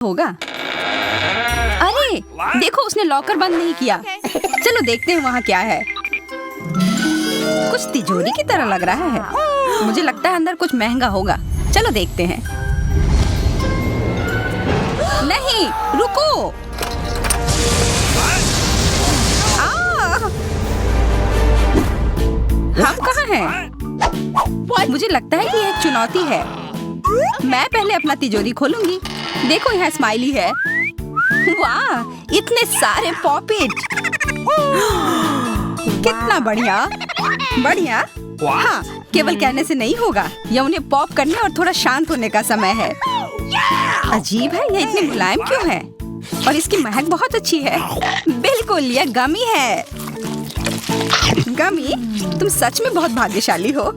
होगा। अरे देखो, उसने लॉकर बंद नहीं किया। चलो देखते हैं वहाँ क्या है। कुछ तिजोरी की तरह लग रहा है। मुझे लगता है अंदर कुछ महंगा होगा। चलो देखते हैं। नहीं, रुको। हम कहाँ हैं? मुझे लगता है कि ये एक चुनौती है। मैं पहले अपना तिजोरी खोलूंगी। देखो, यहाँ स्माइली है। वाह, इतने सारे पॉपिट। कितना बढ़िया। बढ़िया। हाँ, केवल कहने से नहीं होगा। यह उन्हें पॉप करने और थोड़ा शांत होने का समय है। अजीब है, यह इतनी मुलायम क्यों है? और इसकी महक बहुत अच्छी है। बिल्कुल, यह गमी है। गमी, तुम सच में बहुत भाग्यशाली हो।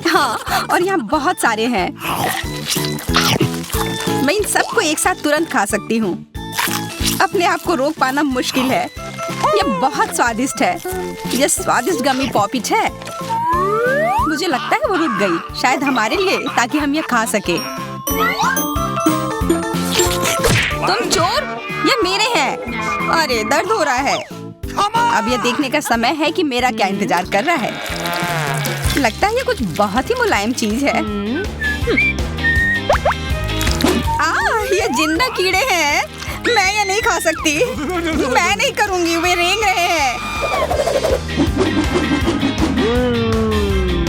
हाँ, और यहाँ बहुत सारे हैं। मैं इन सबको एक साथ तुरंत खा सकती हूँ। अपने आप को रोक पाना मुश्किल है। यह बहुत स्वादिष्ट है। यह स्वादिष्ट गमी पॉपिट है। मुझे लगता है वो रुक गई, शायद हमारे लिए, ताकि हम ये खा सके। तुम चोर, ये मेरे हैं। अरे दर्द हो रहा है। अब ये देखने का समय है कि मेरा क्या इंतजार कर रहा है। लगता है ये कुछ बहुत ही मुलायम चीज है। ये जिंदा कीड़े हैं। मैं ये नहीं खा सकती। मैं नहीं करूंगी, वे रेंग रहे हैं।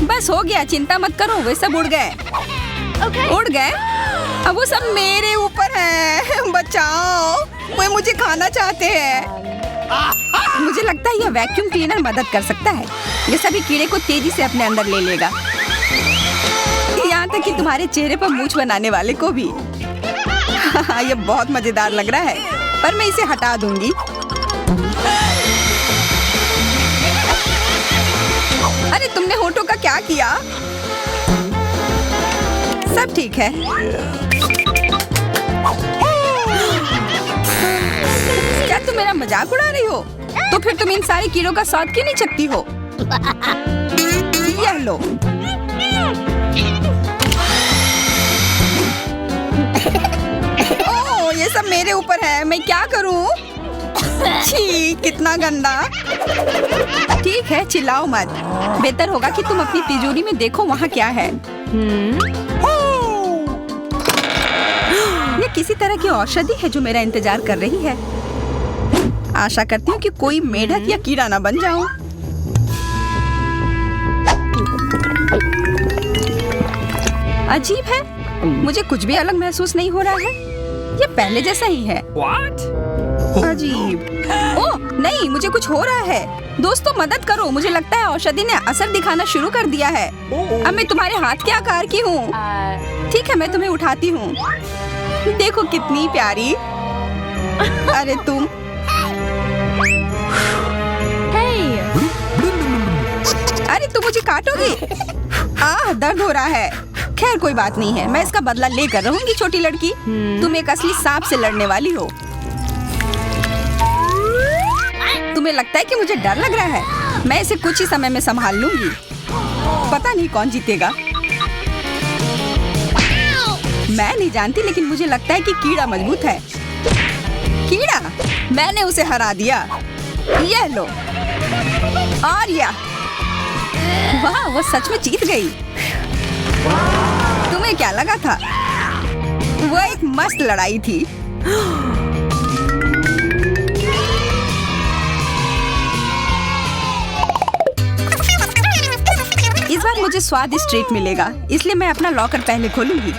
बस हो गया, चिंता मत करो, वे सब उड़ गए। उड़ गए? अब वो सब मेरे ऊपर है। बचाओ, वे मुझे खाना चाहते हैं। मुझे लगता है यह वैक्यूम क्लीनर मदद कर सकता है। ये सभी कीड़े को तेजी से अपने अंदर ले लेगा, यहाँ तक कि तुम्हारे चेहरे पर मूंछ बनाने वाले को भी। यह बहुत मजेदार लग रहा है, पर मैं इसे हटा दूंगी। अरे तुमने होठों का क्या किया? सब ठीक है। क्या तुम मेरा मजाक उड़ा रही हो? तो फिर तुम इन सारे कीड़ों का स्वाद क्यों नहीं चखती हो? यह लो। ओह, ये सब मेरे ऊपर है। मैं क्या करूं? छी, कितना गंदा। ठीक है, चिल्लाओ मत। बेहतर होगा कि तुम अपनी तिजोरी में देखो वहाँ क्या है। ये किसी तरह की औषधि है जो मेरा इंतजार कर रही है। आशा करती हूँ कि कोई मेढक या कीड़ा ना बन जाऊं। अजीब है, मुझे कुछ भी अलग महसूस नहीं हो रहा है। ये पहले जैसा ही है। अजीब। ओह नहीं, मुझे कुछ हो रहा है। दोस्तों मदद करो, मुझे लगता है औषधि ने असर दिखाना शुरू कर दिया है। अब मैं तुम्हारे हाथ के आकार की हूँ। ठीक है, मैं तुम्हें उठाती हूँ। देखो कितनी प्यारी। अरे तुम। अरे तुम मुझे काटोगी? दर्द हो रहा है। खैर कोई बात नहीं है, मैं इसका बदला लेकर रहूंगी। छोटी लड़की, तुम एक असली सांप से लड़ने वाली हो। तुम्हें लगता है कि मुझे डर लग रहा है? मैं इसे कुछ ही समय में संभाल लूंगी। पता नहीं कौन जीतेगा। मैं नहीं जानती, लेकिन मुझे लगता है कि कीड़ा मजबूत है। कीड़ा, मैंने उसे हरा दिया। यह लो। और यह, वाह, वो सच में जीत गई। तुम्हें क्या लगा था? वो एक मस्त लड़ाई थी। इस बार मुझे स्वादिष्ट ट्रीट मिलेगा, इसलिए मैं अपना लॉकर पहले खोलूंगी।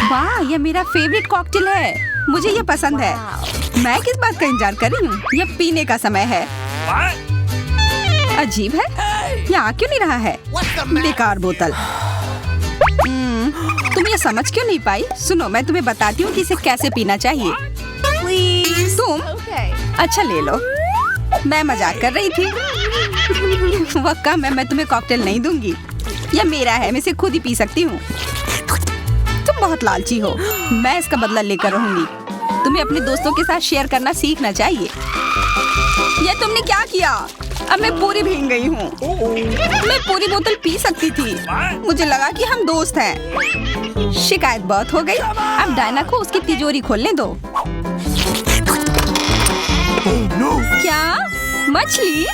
वाह, यह मेरा फेवरेट कॉकटेल है। मुझे यह पसंद है। मैं किस बात का इंतजार कर रही हूँ? यह पीने का समय है। अजीब है, यह आ क्यों नहीं रहा है? बेकार बोतल। तुम ये समझ क्यों नहीं पाई? सुनो, मैं तुम्हें बताती हूँ कि इसे कैसे पीना चाहिए। तुम अच्छा ले लो। मैं मजाक कर रही थी। वह कम है, मैं तुम्हें कॉकटेल नहीं दूंगी। यह मेरा है, मैं इसे खुद ही पी सकती हूँ। तुम बहुत लालची हो। मैं इसका बदला लेकर रहूंगी। तुम्हें अपने दोस्तों के साथ शेयर करना सीखना चाहिए। यह तुमने क्या किया? अब मैं पूरी भीग गई हूँ। मैं पूरी बोतल पी सकती थी। मुझे लगा कि हम दोस्त हैं। शिकायत बहुत हो गई। अब डायना को उसकी तिजोरी खोलने दो। क्या मछली?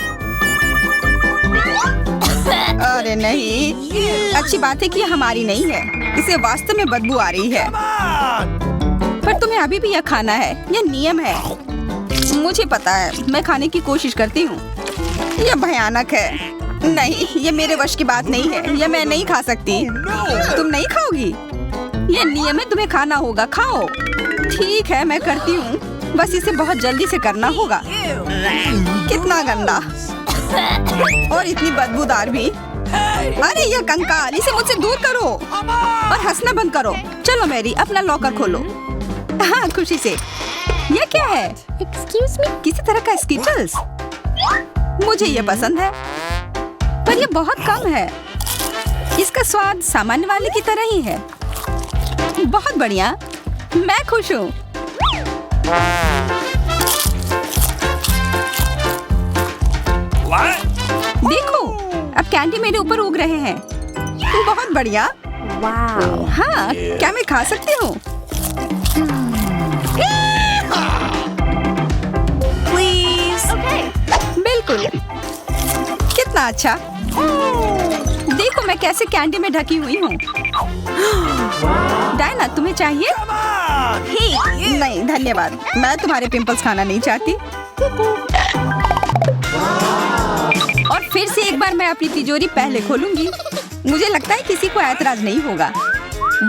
अरे नहीं, अच्छी बात है कि ये हमारी नहीं है। इसे वास्तव में बदबू आ रही है। पर तुम्हें अभी भी यह खाना है, यह नियम है। मुझे पता है, मैं खाने की कोशिश करती हूँ। यह भयानक है। नहीं, ये मेरे वश की बात नहीं है। यह मैं नहीं खा सकती। तुम नहीं खाओगी? यह नियम है, तुम्हें खाना होगा। खाओ। ठीक है, मैं करती हूँ। बस इसे बहुत जल्दी से करना होगा। कितना गंदा और इतनी बदबूदार भी। अरे यह कंकाल, इसे मुझसे दूर करो और हंसना बंद करो। चलो मैरी, अपना लॉकर खोलो। हाँ, खुशी से। यह क्या है? Excuse me? किसी तरह का स्किटल्स। मुझे ये पसंद है, पर यह बहुत कम है। इसका स्वाद सामान्य वाले की तरह ही है। बहुत बढ़िया, मैं खुश हूँ। देखो, अब कैंडी मेरे ऊपर उग रहे हैं। बहुत बढ़िया। Wow. हाँ, क्या मैं खा सकती हूँ? Please. Okay. बिल्कुल। कितना अच्छा। देखो मैं कैसे कैंडी में ढकी हुई हूँ। डायना, तुम्हें चाहिए? नहीं धन्यवाद, मैं तुम्हारे पिंपल्स खाना नहीं चाहती। और फिर से एक बार मैं अपनी तिजोरी पहले खोलूंगी। मुझे लगता है किसी को ऐतराज नहीं होगा।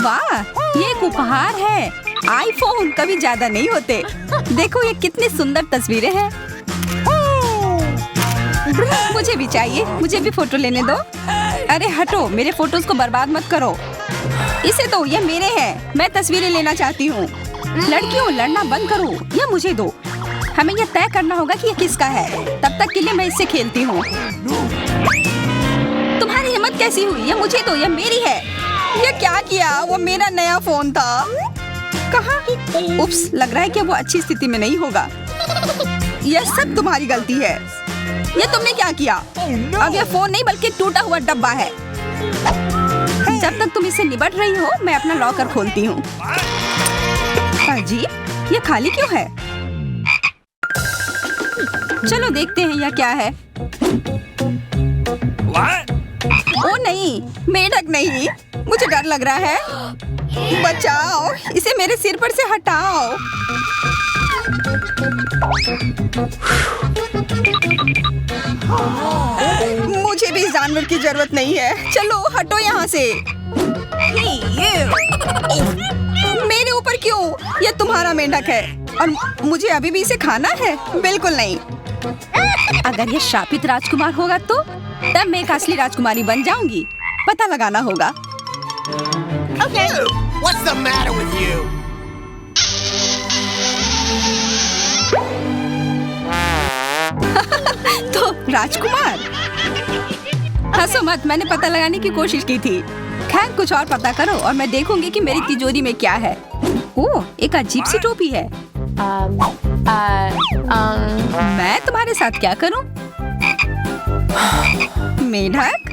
वाह, ये एक उपहार है। आईफोन कभी ज्यादा नहीं होते। देखो ये कितनी सुंदर तस्वीरें हैं। मुझे भी चाहिए, मुझे भी फोटो लेने दो। अरे हटो, मेरे फोटोज को बर्बाद मत करो। इसे दो, ये मेरे हैं। मैं तस्वीरें लेना चाहती हूँ। लड़कियों, लड़ना बंद करो, ये मुझे दो। हमें यह तय करना होगा कि यह किसका है। तब तक के लिए मैं इससे खेलती हूँ। तुम्हारी हिम्मत कैसी हुई? ये मुझे दो, यह मेरी है। ये क्या किया? वो मेरा नया फोन था। कहाँ? उप्स, लग रहा है कि वो अच्छी स्थिति में नहीं होगा। यह सब तुम्हारी गलती है। ये तुमने क्या किया? अब यह फोन नहीं बल्कि टूटा हुआ डब्बा है। जब तक तुम इससे निपट रही हो, मैं अपना लॉकर खोलती हूँ। अजीब, ये खाली क्यों है? चलो देखते हैं यह क्या है। ओ नहीं, मेढक नहीं। मुझे डर लग रहा है। बचाओ, इसे मेरे सिर पर से हटाओ। मुझे भी इस जानवर की जरूरत नहीं है। चलो हटो यहाँ से। मेरे ऊपर क्यों? यह तुम्हारा मेंढक है और मुझे अभी भी इसे खाना है? बिल्कुल नहीं। अगर ये शापित राजकुमार होगा तो तब मैं एक असली राजकुमारी बन जाऊंगी। पता लगाना होगा। Okay. What's the matter with you? तो राजकुमार, हंसो मत, मैंने पता लगाने की कोशिश की थी। खैर कुछ और पता करो और मैं देखूंगी कि मेरी तिजोरी में क्या है। ओह, एक अजीब सी टोपी है। मैं तुम्हारे साथ क्या करूं? मेढक,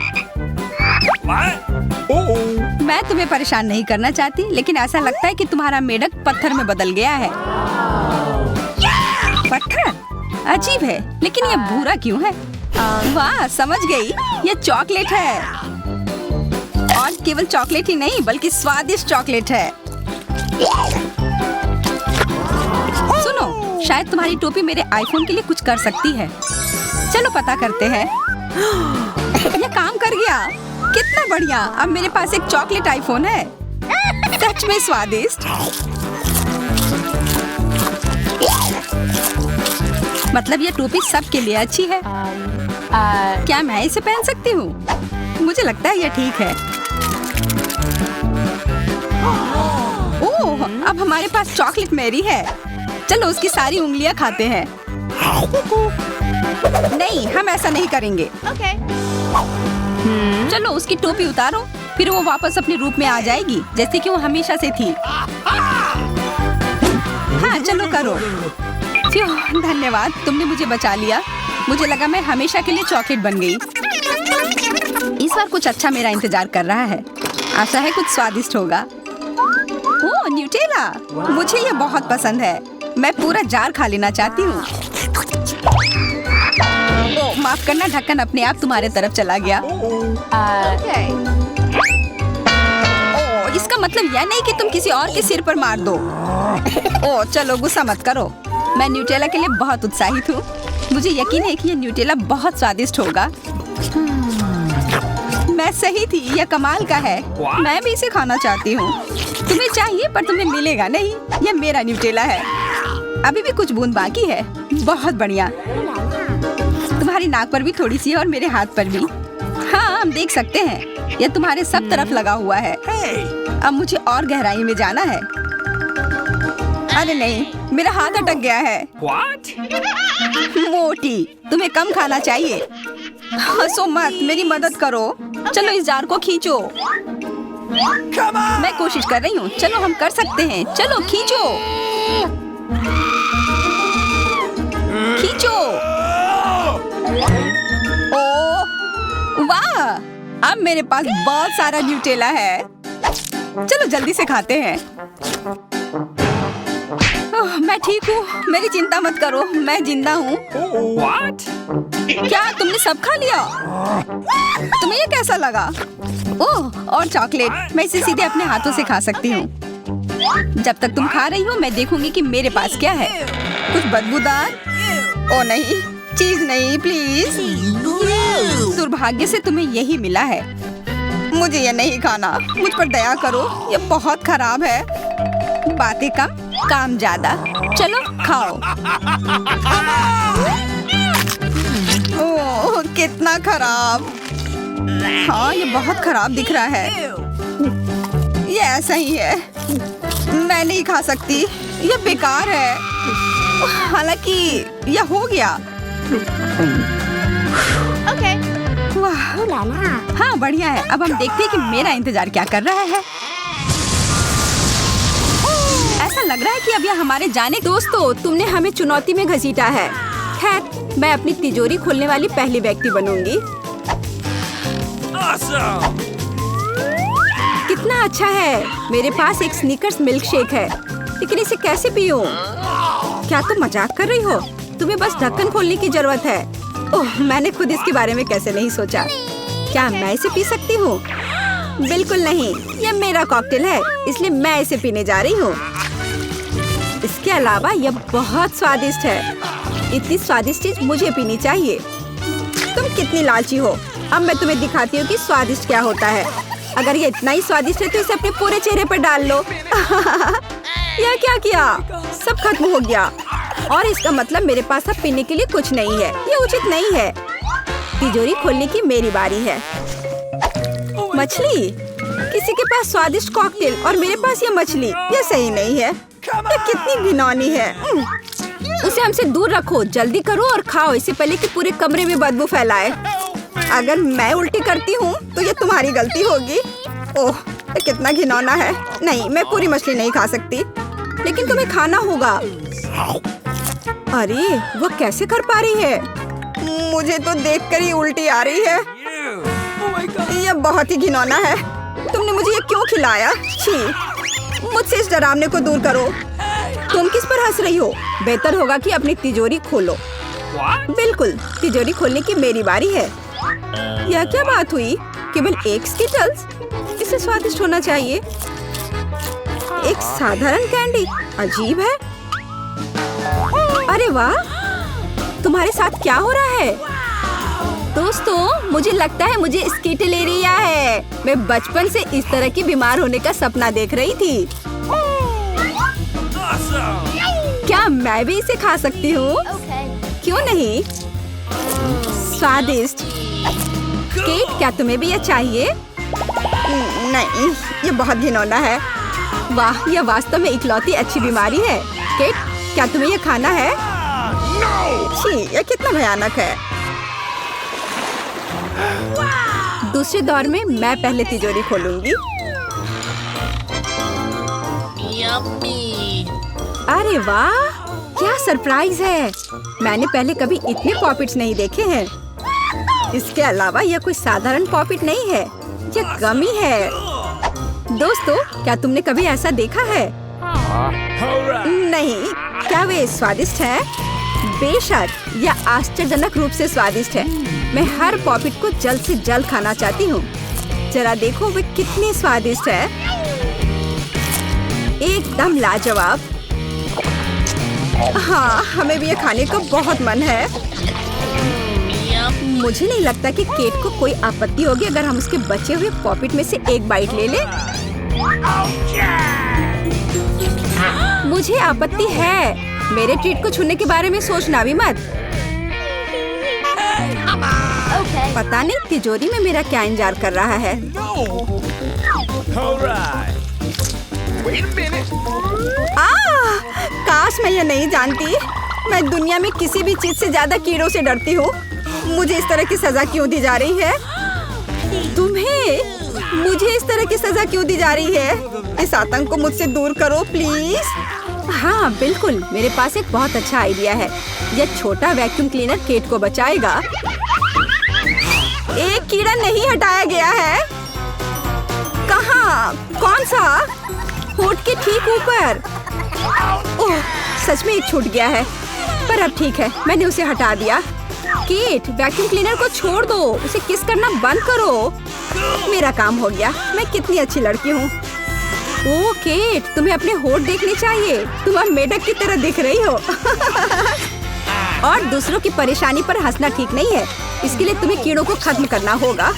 मैं तुम्हें परेशान नहीं करना चाहती, लेकिन ऐसा लगता है कि तुम्हारा मेढक पत्थर में बदल गया है। पत्थर? अजीब है, लेकिन ये भूरा क्यों है? वाह, समझ गई, ये चॉकलेट है। और केवल चॉकलेट ही नहीं बल्कि स्वादिष्ट चॉकलेट है। सुनो, शायद तुम्हारी टोपी मेरे आईफोन के लिए कुछ कर सकती है। चलो पता करते हैं। ये काम कर गया। कितना बढ़िया, अब मेरे पास एक चॉकलेट आईफोन है। सच में स्वादिष्ट। मतलब ये टोपी सबके लिए अच्छी है। क्या मैं इसे पहन सकती हूँ? मुझे लगता है ये ठीक है। ओह, अब हमारे पास चॉकलेट मैरी है। चलो उसकी सारी उंगलियां खाते हैं। नहीं, हम ऐसा नहीं करेंगे। Okay. चलो उसकी टोपी उतारो, फिर वो वापस अपने रूप में आ जाएगी जैसे कि वो हमेशा से थी। हाँ चलो करो। धन्यवाद, तुमने मुझे बचा लिया। मुझे लगा मैं हमेशा के लिए चॉकलेट बन गई। इस बार कुछ अच्छा मेरा इंतजार कर रहा है। आशा है कुछ स्वादिष्ट होगा। ओह, न्यूटेला! मुझे ये बहुत पसंद है। मैं पूरा जार खा लेना चाहती हूँ। ओह, माफ करना, ढक्कन अपने आप तुम्हारे तरफ चला गया। Okay. ओह, इसका मतलब यह नहीं कि तुम किसी और के सिर पर मार दो। ओह, चलो गुस्सा मत करो। मैं न्यूटेला के लिए बहुत उत्साहित हूँ। मुझे यकीन है कि ये न्यूटेला बहुत स्वादिष्ट होगा। मैं सही थी, यह कमाल का है। मैं भी इसे खाना चाहती हूँ। तुम्हें चाहिए पर तुम्हें मिलेगा नहीं। यह मेरा न्यूटेला है। अभी भी कुछ बूंद बाकी है। बहुत बढ़िया। तुम्हारी नाक पर भी थोड़ी सी है और मेरे हाथ पर भी। हाँ, हम देख सकते हैं। यह तुम्हारे सब तरफ लगा हुआ है। अब मुझे और गहराई में जाना है। अरे नहीं, मेरा हाथ अटक गया है। मोटी, तुम्हें कम खाना चाहिए। हंसो मत, मेरी मदद करो। चलो इस जार को खींचो। मैं कोशिश कर रही हूँ। चलो हम कर सकते हैं। चलो खींचो, खींचो। ओह वाह, अब मेरे पास बहुत सारा न्यूटेला है। चलो जल्दी से खाते हैं। ओह, मैं ठीक हूँ, मेरी चिंता मत करो, मैं जिंदा हूँ। क्या तुमने सब खा लिया? तुम्हें ये कैसा लगा? ओह, और चॉकलेट। मैं इसे सीधे अपने हाथों से खा सकती हूँ। जब तक तुम खा रही हो मैं देखूंगी कि मेरे पास क्या है। कुछ बदबूदार? ओह नहीं, चीज नहीं प्लीज। दुर्भाग्य से तुम्हें यही मिला है। मुझे ये नहीं खाना। मुझ पर दया करो, ये बहुत खराब है। बातें कम, काम ज्यादा। चलो खाओ। ओह, कितना खराब। हाँ, ये बहुत खराब दिख रहा है। ये ऐसा ही है। मैं नहीं खा सकती, ये बेकार है। हालांकि यह हो गया। Okay. वाह, Ooh la la. हाँ बढ़िया है। अब हम देखते हैं कि मेरा इंतजार क्या कर रहा है। ऐसा लग रहा है कि अब यह हमारे जाने। दोस्तों, तुमने हमें चुनौती में घसीटा है। खैर, मैं अपनी तिजोरी खोलने वाली पहली व्यक्ति बनूंगी। कितना अच्छा है। मेरे पास एक स्नीकर्स मिल्क शेक है, लेकिन इसे कैसे पीऊं? क्या तुम मजाक कर रही हो? तुम्हें बस ढक्कन खोलने की जरूरत है। ओह, मैंने खुद इसके बारे में कैसे नहीं सोचा। क्या मैं इसे पी सकती हूँ? बिल्कुल नहीं, यह मेरा कॉकटेल है, इसलिए मैं इसे पीने जा रही हूँ। इसके अलावा यह बहुत स्वादिष्ट है। इतनी स्वादिष्ट चीज मुझे पीनी चाहिए। तुम कितनी लालची हो। अब मैं तुम्हें दिखाती हूँ कि स्वादिष्ट क्या होता है। अगर ये इतना ही स्वादिष्ट है तो इसे अपने पूरे चेहरे पर डाल लो। यह क्या किया? सब खत्म हो गया। और इसका मतलब मेरे पास अब पीने के लिए कुछ नहीं है। ये उचित नहीं है। तिजोरी खोलने की मेरी बारी है। मछली? किसी के पास स्वादिष्ट कॉकटेल और मेरे पास ये मछली। ये सही नहीं है। ये कितनी घिनौनी है। उसे हमसे दूर रखो। जल्दी करो और खाओ, इससे पहले कि पूरे कमरे में बदबू फैलाए। अगर मैं उल्टी करती हूँ तो ये तुम्हारी गलती होगी। ओह, ये कितना घिनौना है। नहीं, मैं पूरी मछली नहीं खा सकती, लेकिन तुम्हें खाना होगा। अरे, वो कैसे कर पा रही है? मुझे तो देखकर ही उल्टी आ रही है। यह बहुत ही घिनौना है। तुमने मुझे ये क्यों खिलाया? छी, मुझसे इस डरावने को दूर करो। तुम किस पर हंस रही हो? बेहतर होगा कि अपनी तिजोरी खोलो। बिल्कुल, तिजोरी खोलने की मेरी बारी है। यह क्या बात हुई? केवल एक स्किटल्स? इसे स्वादिष्ट होना चाहिए। एक साधारण कैंडी? अजीब है। अरे वाह, तुम्हारे साथ क्या हो रहा है? दोस्तों, मुझे लगता है मुझे स्किटलेरिया है। मैं बचपन से इस तरह की बीमार होने का सपना देख रही थी। क्या मैं भी इसे खा सकती हूँ? क्यों नहीं? स्वादिष्ट। केट, क्या तुम्हें भी ये चाहिए? नहीं, ये बहुत घिनौना है। वाह, यह वास्तव में इकलौती अच्छी बीमारी है। केट, क्या तुम्हें ये खाना है? छी, यह कितना भयानक है। दूसरे दौर में मैं पहले तिजोरी खोलूंगी। अरे वाह, क्या सरप्राइज है! मैंने पहले कभी इतने पॉपिट्स नहीं देखे हैं। इसके अलावा यह कोई साधारण पॉपिट नहीं है, यह गमी है। दोस्तों, क्या तुमने कभी ऐसा देखा है? नहीं। क्या वे स्वादिष्ट है? बेशक, यह आश्चर्यजनक रूप से स्वादिष्ट है। मैं हर पॉपिट को जल्द से जल्द खाना चाहती हूँ। जरा देखो वे कितने स्वादिष्ट है। एकदम लाजवाब। हाँ, हमें भी ये खाने का बहुत मन है। मुझे नहीं लगता कि केट को कोई आपत्ति होगी अगर हम उसके बचे हुए पॉपिट में से एक बाइट ले लें। मुझे आपत्ति है। मेरे ट्रीट को छूने के बारे में सोचना भी मत। Okay. पता नहीं तिजोरी में मेरा क्या इंतजार कर रहा है। Wait a minute. काश मैं ये नहीं जानती। मैं दुनिया में किसी भी चीज से ज्यादा कीड़ों से डरती हूँ। मुझे इस तरह की सजा क्यों दी जा रही है? तुम्हें मुझे इस तरह की सजा क्यों दी जा रही है? इस आतंक को मुझसे दूर करो प्लीज। हाँ बिल्कुल, मेरे पास एक बहुत अच्छा आइडिया है। यह छोटा वैक्यूम क्लीनर केट को बचाएगा। एक कीड़ा नहीं हटाया गया है। कहाँ? कौन सा? होठ के ठीक ऊपर। ओह, सच में एक छूट गया है, पर अब ठीक है, मैंने उसे हटा दिया। केट, वैक्यूम क्लीनर को छोड़ दो, उसे किस करना बंद करो। मेरा काम हो गया। मैं कितनी अच्छी लड़की हूँ। ओह केट, तुम्हें अपने होठ देखने चाहिए। तुम अब मेढक की तरह दिख रही हो। और दूसरों की परेशानी पर हंसना ठीक नहीं है। इसके लिए तुम्हें कीड़ों को खत्म करना होगा।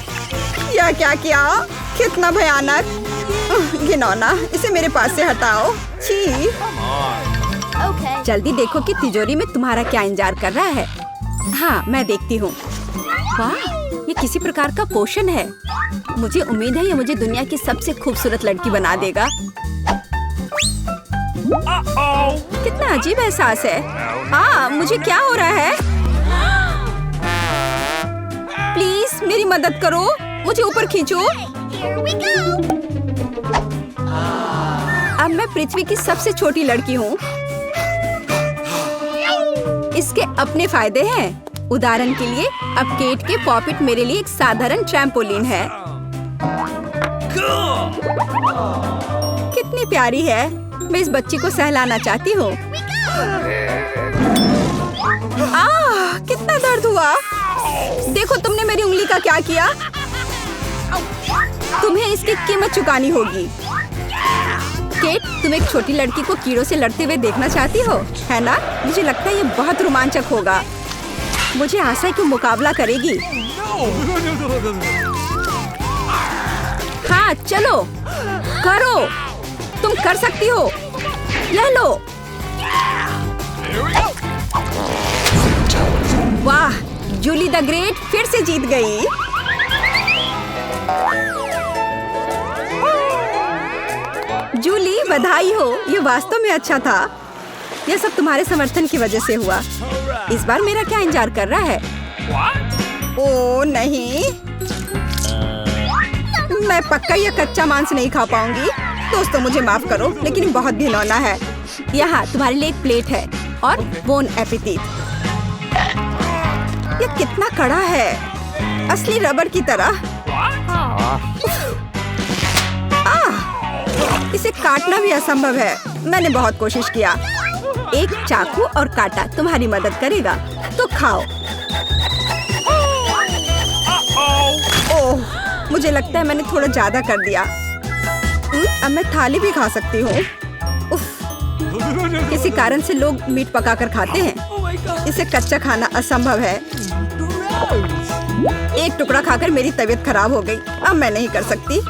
यह क्या किया? कितना भयानक! घिनौना, इसे मेरे पास से हटाओ। छी! Okay. जल्दी देखो कि तिजोरी में तुम्हारा क्या इंतजार कर रहा है। हाँ, मैं देखती हूँ। वाह, ये किसी प्रकार का पोषण है। मुझे उम्मीद है ये मुझे दुनिया की सबसे खूबसूरत लड़की बना देगा। कितना अजीब एहसास है। मुझे क्या हो रहा है? प्लीज मेरी मदद करो, मुझे ऊपर खींचो। Here we go. अब मैं पृथ्वी की सबसे छोटी लड़की हूँ। इसके अपने फायदे हैं। उदाहरण के लिए, अब केट के पॉपिट मेरे लिए एक साधारण ट्रैम्पोलिन है। कितनी प्यारी है। मैं इस बच्ची को सहलाना चाहती हूँ। कितना दर्द हुआ। देखो तुमने मेरी उंगली का क्या किया। तुम्हें इसकी कीमत चुकानी होगी। केट, तुम एक छोटी लड़की को कीड़ों से लड़ते हुए देखना चाहती हो, है ना? मुझे लगता है ये बहुत रोमांचक होगा। मुझे आशा है कि मुकाबला करेगी। हाँ चलो, करो, तुम कर सकती हो। ले लो। वाह, जूली द ग्रेट फिर से जीत गई। जूली, बधाई हो। ये वास्तव में अच्छा था। यह सब तुम्हारे समर्थन की वजह से हुआ। इस बार मेरा क्या इंतजार कर रहा है? ओह नहीं, मैं पक्का यह कच्चा मांस नहीं खा पाऊंगी। दोस्तों मुझे माफ करो, लेकिन बहुत घिनौना है। यहाँ तुम्हारे लिए एक प्लेट है और बोन एपेटिट। यह कितना कड़ा है, असली रबड़ की तरह। इसे काटना भी असंभव है। मैंने बहुत कोशिश किया। एक चाकू और कांटा तुम्हारी मदद करेगा, तो खाओ। ओह, मुझे लगता है मैंने थोड़ा ज्यादा कर दिया। अब मैं थाली भी खा सकती हूँ। किसी कारण से लोग मीट पकाकर खाते हैं। इसे कच्चा खाना असंभव है। एक टुकड़ा खाकर मेरी तबीयत खराब हो गई। अब मैं नहीं कर सकती।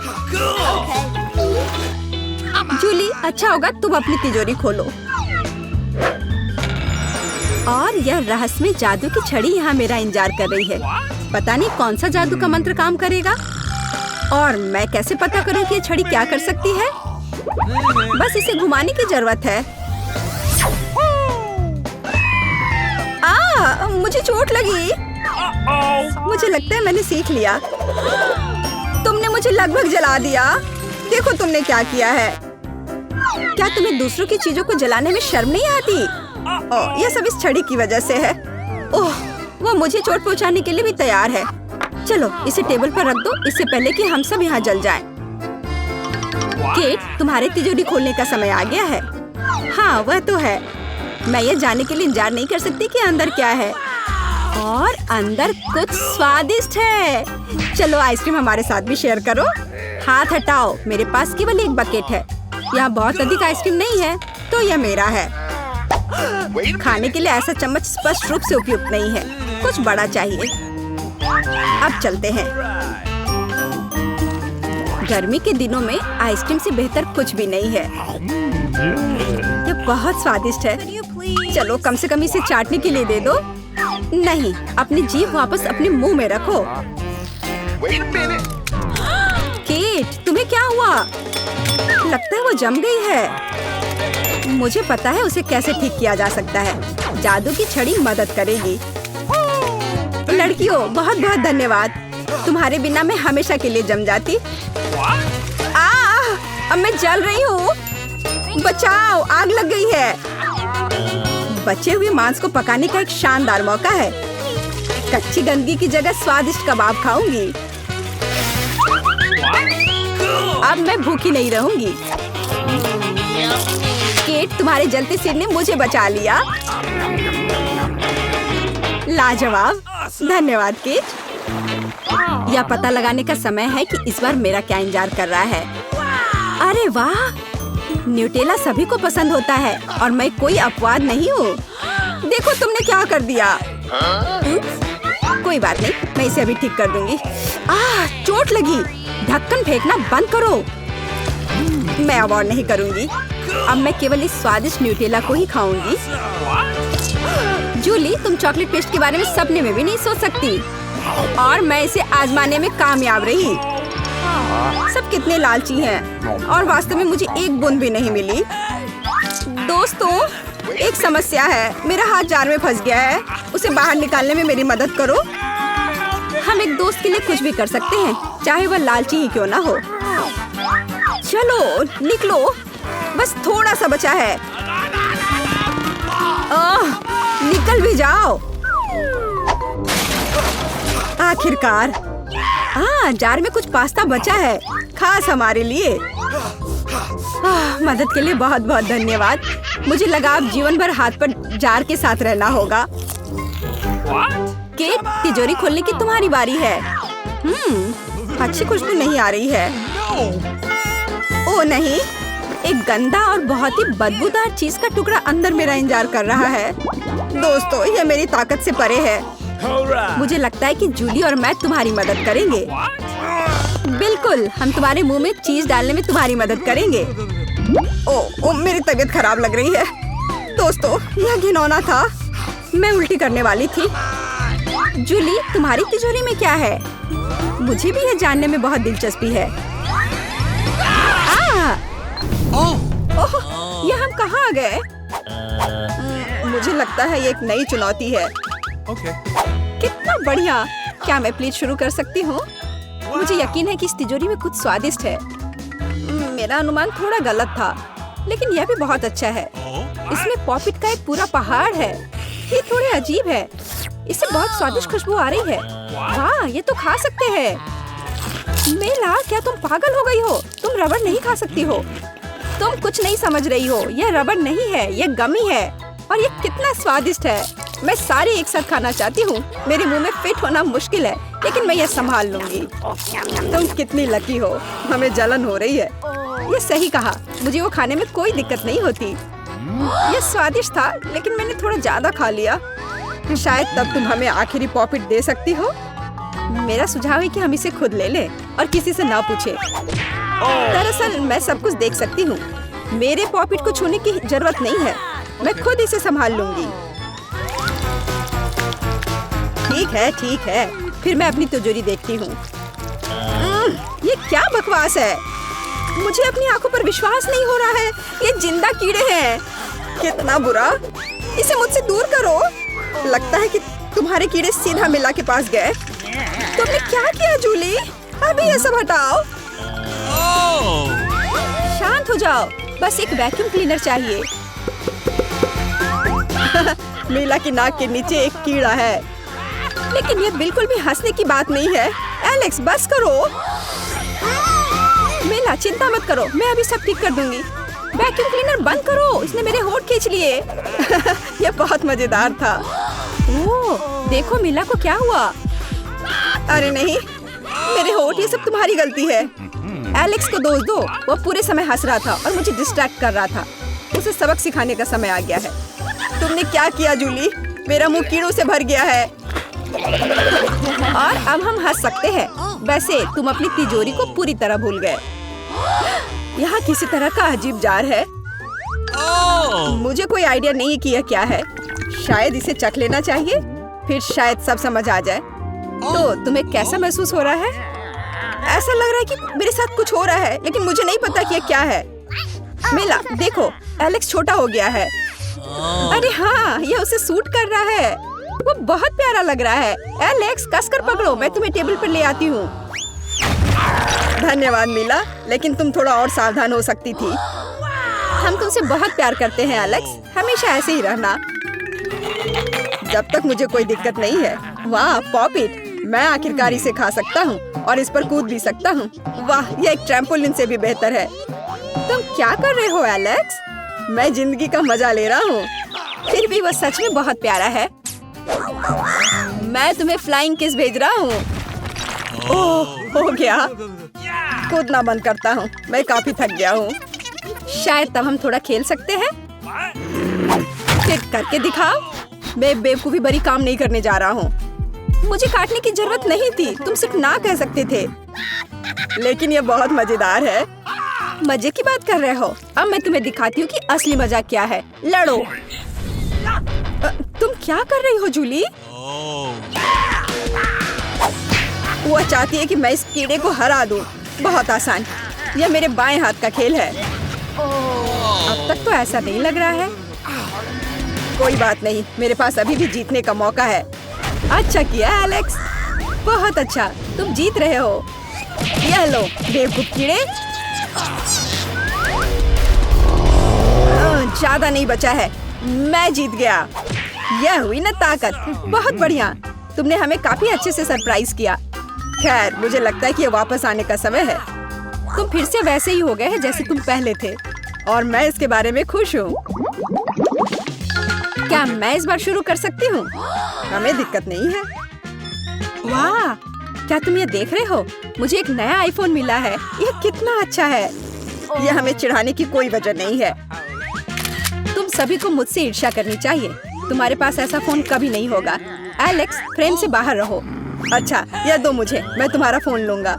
जूली, अच्छा होगा तुम अपनी तिजोरी खोलो। और यह रहस्यमय जादू की छड़ी यहाँ मेरा इंतजार कर रही है। पता नहीं कौन सा जादू का मंत्र काम करेगा। और मैं कैसे पता करूँ कि ये छड़ी क्या कर सकती है? बस इसे घुमाने की जरूरत है। मुझे चोट लगी। मुझे लगता है मैंने सीख लिया। तुमने मुझे लगभग जला दिया। देखो तुमने क्या किया है। क्या तुम्हें दूसरों की चीजों को जलाने में शर्म नहीं आती? ओह, यह सब इस छड़ी की वजह से है। ओह, वो मुझे चोट पहुंचाने के लिए भी तैयार है। चलो इसे टेबल पर रख दो, इससे पहले कि हम सब यहाँ जल जाएं। केट, तुम्हारे तिजोरी खोलने का समय आ गया है। हाँ, वह तो है। मैं ये जानने के लिए इंतजार नहीं कर सकती कि अंदर क्या है। और अंदर कुछ स्वादिष्ट है। चलो आइसक्रीम हमारे साथ भी शेयर करो। हाथ हटाओ, मेरे पास केवल एक बकेट है। यहाँ बहुत अधिक आइसक्रीम नहीं है, तो यह मेरा है। खाने के लिए ऐसा चम्मच स्पष्ट रूप से उपयुक्त नहीं है, कुछ बड़ा चाहिए। अब चलते हैं। गर्मी के दिनों में आइसक्रीम से बेहतर कुछ भी नहीं है। यह बहुत स्वादिष्ट है। चलो कम से कम इसे चाटने के लिए दे दो। नहीं, अपनी जीभ वापस अपने मुंह में रखो। केट, तुम्हें क्या हुआ? लगता है वो जम गई है। मुझे पता है उसे कैसे ठीक किया जा सकता है। जादू की छड़ी मदद करेगी। लड़कियों, बहुत बहुत धन्यवाद। तुम्हारे बिना मैं हमेशा के लिए जम जाती। अब मैं जल रही हूँ। बचाओ, आग लग गई है। बचे हुए मांस को पकाने का एक शानदार मौका है। कच्ची गंदगी की जगह स्वादिष्ट कबाब खाऊंगी। अब मैं भूखी नहीं रहूंगी। केट, तुम्हारे जलते सिर ने मुझे बचा लिया। लाजवाब, धन्यवाद केट। यह पता लगाने का समय है कि इस बार मेरा क्या इंतजार कर रहा है। अरे वाह, न्यूटेला सभी को पसंद होता है और मैं कोई अपवाद नहीं हूँ। देखो तुमने क्या कर दिया। कोई बात नहीं, मैं इसे अभी ठीक कर दूंगी। चोट लगी। ढक्कन फेंकना बंद करो। मैं अब और नहीं करूंगी। अब मैं केवल इस स्वादिष्ट न्यूटेला को ही खाऊंगी। जूली, तुम चॉकलेट पेस्ट के बारे में सपने में भी नहीं सोच सकती। और मैं इसे आजमाने में कामयाब रही। सब कितने लालची हैं और वास्तव में मुझे एक बूंद भी नहीं मिली। दोस्तों, एक समस्या है। मेरा हाथ जार में फंस गया है। उसे बाहर निकालने में मेरी मदद करो। हम एक दोस्त के लिए कुछ भी कर सकते हैं, चाहे वह लालची ही क्यों ना हो। चलो निकलो, बस थोड़ा सा बचा है। निकल भी जाओ। आखिरकार। जार में कुछ पास्ता बचा है, खास हमारे लिए। मदद के लिए बहुत बहुत धन्यवाद। मुझे लगा अब जीवन भर हाथ पर जार के साथ रहना होगा। केट, तिजोरी खोलने की तुम्हारी बारी है। अच्छी खुशबू नहीं आ रही है। ओ नहीं, एक गंदा और बहुत ही बदबूदार चीज का टुकड़ा अंदर मेरा इंतजार कर रहा है। दोस्तों, यह मेरी ताकत से परे है। मुझे लगता है कि जूली और मैं तुम्हारी मदद करेंगे। बिल्कुल, हम तुम्हारे मुंह में चीज डालने में तुम्हारी मदद करेंगे। ओ, मेरी तबीयत खराब लग रही है। दोस्तों, यह घिनौना था। मैं उल्टी करने वाली थी। जूली, तुम्हारी तिजोरी में क्या है? मुझे भी यह जानने में बहुत दिलचस्पी है। यह हम कहाँ आ गए? मुझे लगता है ये एक नई चुनौती है। कितना बढ़िया। क्या मैं प्लीज शुरू कर सकती हूँ? मुझे यकीन है कि इस तिजोरी में कुछ स्वादिष्ट है। मेरा अनुमान थोड़ा गलत था, लेकिन यह भी बहुत अच्छा है। इसमें पॉपिट का एक पूरा पहाड़ है। ये थोड़े अजीब है। इससे बहुत स्वादिष्ट खुशबू आ रही है। वाह, ये तो खा सकते हैं। मेला, क्या तुम पागल हो गई हो? तुम रबड़ नहीं खा सकती हो। तुम कुछ नहीं समझ रही हो। यह रबड़ नहीं है, यह गमी है। और ये कितना स्वादिष्ट है। मैं सारी एक साथ खाना चाहती हूँ। मेरे मुंह में फिट होना मुश्किल है, लेकिन मैं यह संभाल लूंगी। तुम कितनी लकी हो। हमें जलन हो रही है। ये सही कहा। मुझे वो खाने में कोई दिक्कत नहीं होती। यह स्वादिष्ट था, लेकिन मैंने थोड़ा ज्यादा खा लिया। शायद तब तुम हमें आखिरी पॉपिट दे सकती हो। मेरा सुझाव है कि हम इसे खुद ले लें और किसी से ना पूछे। दरअसल मैं सब कुछ देख सकती हूँ। मेरे पॉपिट को छूने की जरूरत नहीं है। मैं खुद इसे संभाल लूंगी। ठीक है। फिर मैं अपनी तिजोरी देखती हूँ। ये क्या बकवास है? मुझे अपनी आंखों पर विश्वास नहीं हो रहा है। ये जिंदा कीड़े हैं। कितना बुरा। इसे मुझसे दूर करो। लगता है कि तुम्हारे कीड़े सीधा मिला के पास गए। तुमने क्या किया जूली? अभी ये सब हटाओ। शांत हो जाओ। बस एक वैक्यूम क्लीनर चाहिए। मीला की नाक के नीचे एक कीड़ा है। लेकिन ये बिल्कुल भी हंसने की बात नहीं है। एलेक्स बस करो। मीला चिंता मत करो, मैं अभी सब ठीक कर दूंगी। वैक्यूम क्लीनर बंद करो, इसने मेरे होंठ खींच लिए। यह बहुत मजेदार था। ओह, देखो मीला को क्या हुआ। अरे नहीं, मेरे होंठ, ये सब तुम्हारी गलती है। एलेक्स को दोष दो, वो पूरे समय हंस रहा था और मुझे डिस्ट्रैक्ट कर रहा था। उसे सबक सिखाने का समय आ गया है। तुमने क्या किया जूली? मेरा मुंह कीड़ों से भर गया है। और अब हम हंस सकते हैं। वैसे तुम अपनी तिजोरी को पूरी तरह भूल गए। यहाँ किसी तरह का अजीब जार है। मुझे कोई आइडिया नहीं कि यह क्या है। शायद इसे चख लेना चाहिए, फिर शायद सब समझ आ जाए। तो तुम्हें कैसा महसूस हो रहा है? ऐसा लग रहा है कि मेरे साथ कुछ हो रहा है, लेकिन मुझे नहीं पता कि यह क्या है। मीला देखो, एलेक्स छोटा हो गया है। अरे हाँ, यह उसे सूट कर रहा है। वो बहुत प्यारा लग रहा है। एलेक्स कसकर पकड़ो, मैं तुम्हें टेबल पर ले आती हूँ। धन्यवाद मीला, लेकिन तुम थोड़ा और सावधान हो सकती थी। हम तुमसे बहुत प्यार करते हैं एलेक्स, हमेशा ऐसे ही रहना। जब तक मुझे कोई दिक्कत नहीं है। वाह पॉपिट, मैं आखिरकार इसे खा सकता हूँ और इस पर कूद भी सकता हूँ। वाह, यह एक ट्रैम्पोलिन से भी बेहतर है। तुम क्या कर रहे हो एलेक्स? मैं जिंदगी का मजा ले रहा हूँ। फिर भी वह सच में बहुत प्यारा है। मैं तुम्हें फ्लाइंग किस भेज रहा हूँ। ओह, हो गया। कूदना बंद करता हूँ, मैं काफी थक गया हूँ। शायद तब हम थोड़ा खेल सकते हैं। फिर करके दिखाओ। मैं बेवकूफी भरी काम नहीं करने जा रहा हूँ। मुझे काटने की जरूरत नहीं थी, तुम सिर्फ ना कह सकते थे। लेकिन यह बहुत मजेदार है। मजे की बात कर रहे हो? अब मैं तुम्हें दिखाती हूँ कि असली मजा क्या है। लड़ो। तुम क्या कर रही हो जूली? वो चाहती है कि मैं इस कीड़े को हरा दूं। बहुत आसान। यह मेरे बाएं हाथ का खेल है। अब तक तो ऐसा नहीं लग रहा है। कोई बात नहीं, मेरे पास अभी भी जीतने का मौका है। अच्छा किया एलेक्स, बहुत अच्छा, तुम जीत रहे हो। यह लो बेवकूफ कीड़े। ज्यादा नहीं बचा है, मैं जीत गया। यह हुई ना ताकत। बहुत बढ़िया, तुमने हमें काफी अच्छे से सरप्राइज किया। खैर, मुझे लगता है कि ये वापस आने का समय है। तुम फिर से वैसे ही हो गए हैं जैसे तुम पहले थे, और मैं इसके बारे में खुश हूँ। क्या मैं इस बार शुरू कर सकती हूँ? हमें दिक्कत नहीं है। वाह, क्या तुम ये देख रहे हो? मुझे एक नया आईफोन मिला है। यह कितना अच्छा है। यह हमें चिढ़ाने की कोई वजह नहीं है। तुम सभी को मुझसे ईर्ष्या करनी चाहिए। तुम्हारे पास ऐसा फोन कभी नहीं होगा। एलेक्स, फ्रेम से बाहर रहो। अच्छा, यह दो मुझे, मैं तुम्हारा फोन लूंगा।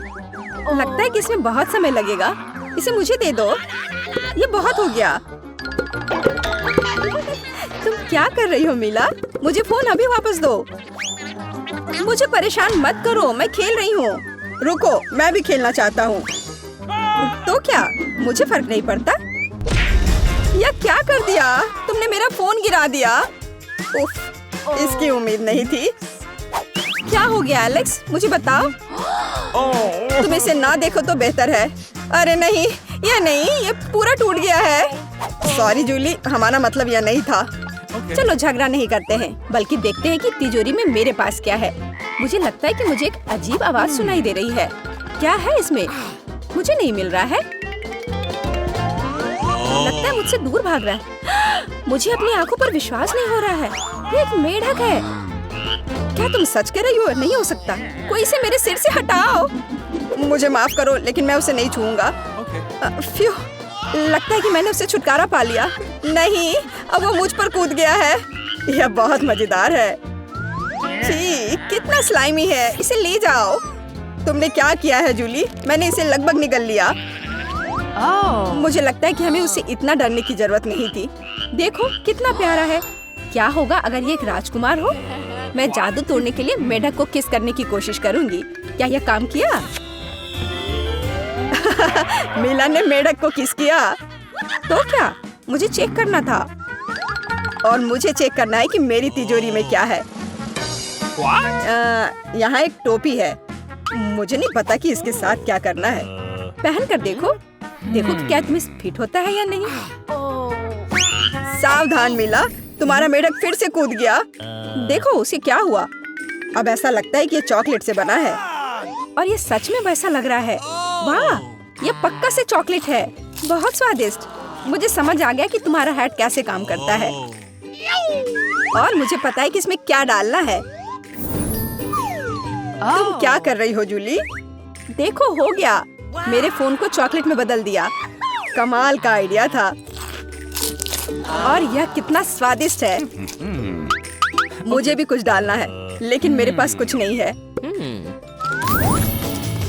लगता है कि इसमें बहुत समय लगेगा। इसे मुझे दे दो। ये बहुत हो गया। तुम क्या कर रही हो मीला? मुझे फोन अभी वापस दो। मुझे परेशान मत करो, मैं खेल रही हूँ। रुको, मैं भी खेलना चाहता हूँ। तो क्या, मुझे फर्क नहीं पड़ता। यह क्या कर दिया? तुमने मेरा फोन गिरा दिया। उफ, इसकी उम्मीद नहीं थी। क्या हो गया एलेक्स, मुझे बताओ। तुम इसे ना देखो तो बेहतर है। अरे नहीं, ये पूरा टूट गया है। सॉरी जूली, हमारा मतलब यह नहीं था। चलो झगड़ा नहीं करते हैं, बल्कि देखते हैं कि तिजोरी में मेरे पास क्या है। मुझे लगता है कि मुझे एक अजीब आवाज सुनाई दे रही है। क्या है इसमें? मुझे नहीं मिल रहा है। लगता है मुझसे दूर भाग रहा है। मुझे अपनी आंखों पर विश्वास नहीं हो रहा है। ये एक मेढक है। क्या तुम सच कह रही हो? नहीं हो सकता। कोई इसे मेरे सिर से हटाओ। मुझे माफ करो, लेकिन मैं उसे नहीं छूऊंगा। फ्यू, लगता है कि मैंने उससे छुटकारा पा लिया। नहीं, अब वो मुझ पर कूद गया है। यह बहुत मजेदार है। छी, कितना स्लाइमी है। इसे ले जाओ। तुमने क्या किया है जूली? मैंने इसे लगभग निगल लिया। मुझे लगता है कि हमें उससे इतना डरने की जरूरत नहीं थी। देखो कितना प्यारा है। क्या होगा अगर ये एक राजकुमार हो? मैं जादू तोड़ने के लिए मेढक को किस करने की कोशिश करूंगी। क्या यह काम किया? मीला ने मेढक को किस किया। तो क्या, मुझे चेक करना था। और मुझे चेक करना है कि मेरी तिजोरी में क्या है। यहाँ एक टोपी है। मुझे नहीं पता कि इसके साथ क्या करना है। पहन कर देखो कि क्या तुम्हें फिट होता है या नहीं। सावधान मीला, तुम्हारा मेढक फिर से कूद गया। देखो उसे क्या हुआ। अब ऐसा लगता है कि ये चॉकलेट से बना है और ये सच में वैसा लग रहा है। वाह, ये पक्का से चॉकलेट है। बहुत स्वादिष्ट। मुझे समझ आ गया कि तुम्हारा हैट कैसे काम करता है और मुझे पता है कि इसमें क्या डालना है। तुम क्या कर रही हो जूली? देखो हो गया। मेरे फोन को चॉकलेट में बदल दिया। कमाल का आइडिया था। और यह कितना स्वादिष्ट है। मुझे भी कुछ डालना है, लेकिन मेरे पास कुछ नहीं है।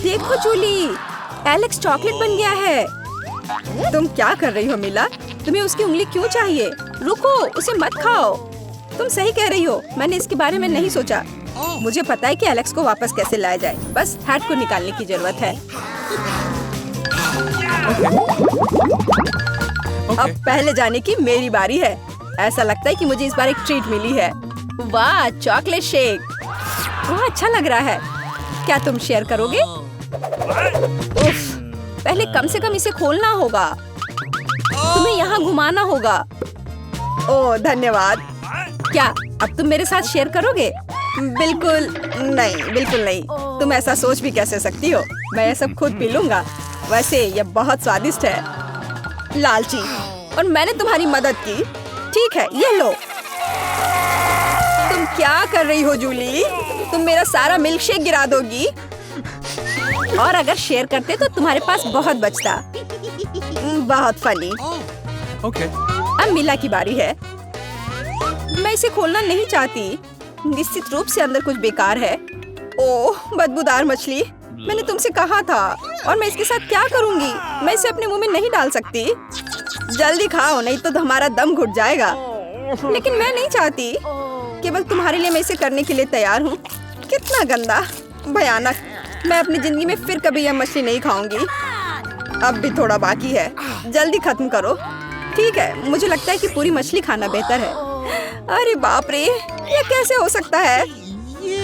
देखो जूली, एलेक्स चॉकलेट बन गया है। तुम क्या कर रही हो मिला? तुम्हें उसकी उंगली क्यों चाहिए? रुको, उसे मत खाओ। तुम सही कह रही हो, मैंने इसके बारे में नहीं सोचा। मुझे पता है कि एलेक्स को वापस कैसे लाया जाए। बस हैट को निकालने की जरूरत है। अब पहले जाने की मेरी बारी है। ऐसा लगता है कि मुझे इस बार एक ट्रीट मिली है। वाह, चॉकलेट शेक। वह अच्छा लग रहा है। क्या तुम शेयर करोगे? उफ, पहले कम से कम इसे खोलना होगा। तुम्हें यहाँ घुमाना होगा। ओह धन्यवाद। क्या अब तुम मेरे साथ शेयर करोगे? बिल्कुल नहीं, बिल्कुल नहीं। तुम ऐसा सोच भी कैसे सकती हो? मैं ये सब खुद पी लूंगा। वैसे ये बहुत स्वादिष्ट है। लालची, और मैंने तुम्हारी मदद की। ठीक है, ये लो। तुम क्या कर रही हो जूली? तुम मेरा सारा मिल्कशेक गिरा दोगी। और अगर शेयर करते तो तुम्हारे पास बहुत बचता। बहुत फनी। अब मिला की बारी है। मैं इसे खोलना नहीं चाहती। निश्चित रूप से अंदर कुछ बेकार है। ओह, बदबूदार मछली। मैंने तुमसे कहा था। और मैं इसके साथ क्या करूंगी? मैं इसे अपने मुंह में नहीं डाल सकती। जल्दी खाओ, नहीं तो हमारा दम घुट जाएगा। लेकिन मैं नहीं चाहती। केवल तुम्हारे लिए मैं इसे करने के लिए तैयार हूँ। कितना गंदा, भयानक। मैं अपनी जिंदगी में फिर कभी यह मछली नहीं खाऊंगी। अब भी थोड़ा बाकी है। जल्दी खत्म करो। ठीक है, मुझे लगता है कि पूरी मछली खाना बेहतर है। अरे बाप रे, ये कैसे हो सकता है?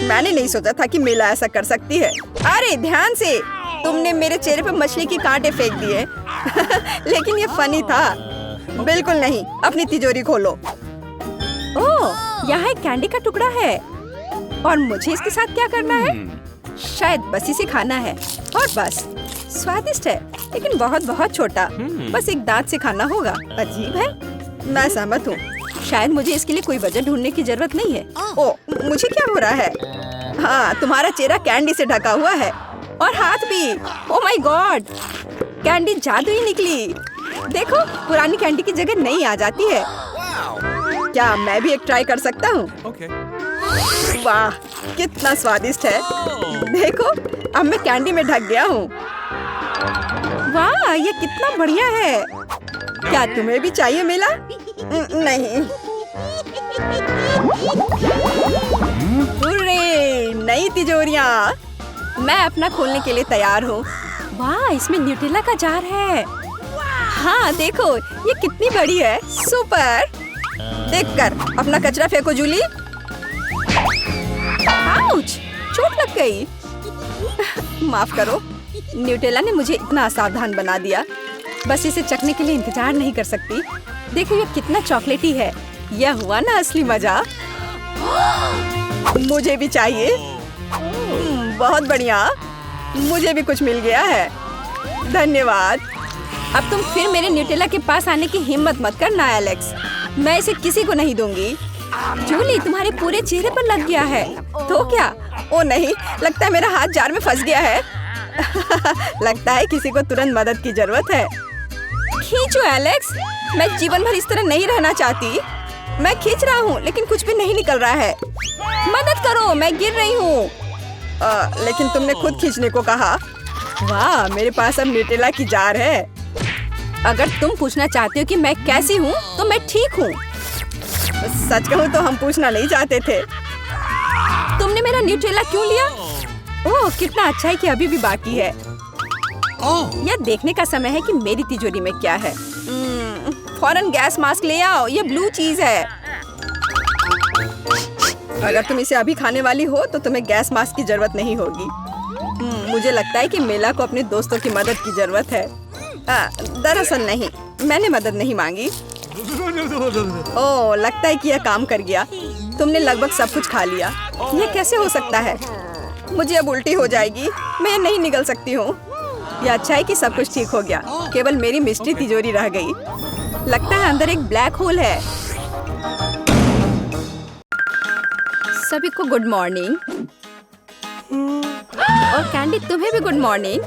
मैंने नहीं सोचा था कि मेला ऐसा कर सकती है। अरे ध्यान से, तुमने मेरे चेहरे पे मछली के कांटे फेंक दिए। लेकिन ये फनी था। बिल्कुल नहीं। अपनी तिजोरी खोलो। ओह, यहाँ एक कैंडी का टुकड़ा है। और मुझे इसके साथ क्या करना है? शायद बस इसे खाना है। और बस। स्वादिष्ट है, लेकिन बहुत बहुत छोटा। बस एक दांत से खाना होगा। अजीब है। मैं सहमत हूँ। शायद मुझे इसके लिए कोई वजह ढूंढने की जरूरत नहीं है। ओह, मुझे क्या हो रहा है? हाँ, तुम्हारा चेहरा कैंडी से ढका हुआ है। और हाथ भी। ओह माय गॉड, कैंडी जादुई निकली। देखो, पुरानी कैंडी की जगह नई आ जाती है। क्या मैं भी एक ट्राई कर सकता हूँ? वाह, कितना स्वादिष्ट है। देखो, अब मैं कैंडी में ढक गया हूँ। वाह, ये कितना बढ़िया है। क्या तुम्हें भी चाहिए मिला? नहीं। हुर्रे, नई तिजोरियां। मैं अपना खोलने के लिए तैयार हूँ। वाह, इसमें न्यूटेला का जार है। हाँ देखो, ये कितनी बड़ी है। सुपर। देखकर अपना कचरा फेंको जूली। आउच, चोट लग गई। माफ करो। न्यूटेला ने मुझे इतना असावधान बना दिया। बस इसे चखने के लिए इंतजार नहीं कर सकती। देखो ये कितना चॉकलेटी है। यह हुआ ना असली मजा। मुझे भी चाहिए। बहुत बढ़िया, मुझे भी कुछ मिल गया है। धन्यवाद। अब तुम फिर मेरे न्यूटेला के पास आने की हिम्मत मत करना एलेक्स। मैं इसे किसी को नहीं दूंगी। जूली, तुम्हारे पूरे चेहरे पर लग गया है। तो क्या? ओ नहीं, लगता है मेरा हाथ जार में फंस गया है। लगता है किसी को तुरंत मदद की जरूरत है। खींचो एलेक्स, मैं जीवन भर इस तरह नहीं रहना चाहती। मैं खींच रहा हूँ लेकिन कुछ भी नहीं निकल रहा है। मदद करो, मैं गिर रही हूँ। लेकिन तुमने खुद खींचने को कहा। वाह, मेरे पास अब न्यूटेला की जार है। अगर तुम पूछना चाहते हो कि मैं कैसी हूँ तो मैं ठीक हूँ। सच कहूँ तो हम पूछना नहीं चाहते थे। तुमने मेरा न्यूटेला क्यों लिया? ओह, कितना अच्छा है कि अभी भी बाकी है। यह देखने का समय है कि मेरी तिजोरी में क्या है। फौरन गैस मास्क ले आओ, ये ब्लू चीज है। अगर तुम इसे अभी खाने वाली हो तो तुम्हें गैस मास्क की जरूरत नहीं होगी। मुझे लगता है कि मेला को अपने दोस्तों की मदद की जरूरत है। दरअसल नहीं, मैंने मदद नहीं मांगी। ओह, लगता है कि यह काम कर गया। तुमने लगभग सब कुछ खा लिया। यह कैसे हो सकता है? मुझे अब उल्टी हो जाएगी। मैं नहीं निकल सकती हूँ। यह अच्छा है कि सब कुछ ठीक हो गया। केवल मेरी मिस्ट्री तिजोरी रह गई। लगता है अंदर एक ब्लैक होल है। सभी को गुड मॉर्निंग। और कैंडी, तुम्हें भी गुड मॉर्निंग।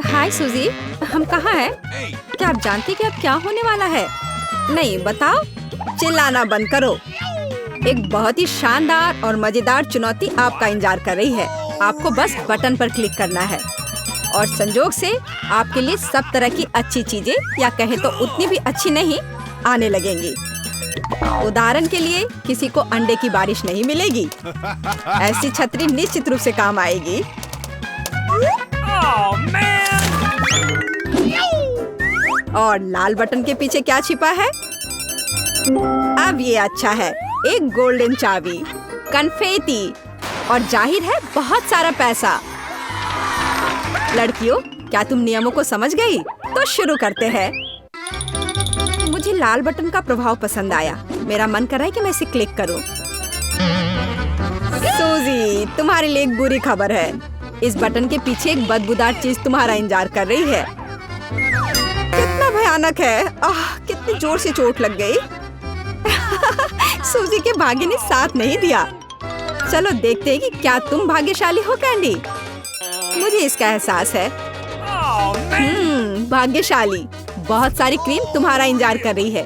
हाय सूजी, हम कहाँ हैं? क्या आप जानती कि अब क्या होने वाला है? नहीं, बताओ। चिल्लाना बंद करो। एक बहुत ही शानदार और मजेदार चुनौती आपका इंतजार कर रही है। आपको बस बटन पर क्लिक करना है और संजोग से आपके लिए सब तरह की अच्छी चीजें, या कहे तो उतनी भी अच्छी नहीं, आने लगेंगी। उदाहरण के लिए, किसी को अंडे की बारिश नहीं मिलेगी। ऐसी छतरी निश्चित रूप से काम आएगी। और लाल बटन के पीछे क्या छिपा है? अब ये अच्छा है। एक गोल्डन चाबी, कन्फेटी और जाहिर है बहुत सारा पैसा। लड़कियों, क्या तुम नियमों को समझ गई? तो शुरू करते हैं। मुझे लाल बटन का प्रभाव पसंद आया। मेरा मन कर रहा है कि मैं इसे क्लिक करूं। सूजी, तुम्हारे लिए एक बुरी खबर है। इस बटन के पीछे एक बदबूदार चीज तुम्हारा इंतजार कर रही है। कितना भयानक है। कितनी जोर से चोट लग गई। सूजी के भाग्य ने साथ नहीं दिया। चलो देखते हैं कि क्या तुम भाग्यशाली हो कैंडी। मुझे इसका एहसास है। भाग्यशाली। बहुत सारी क्रीम तुम्हारा इंतजार कर रही है।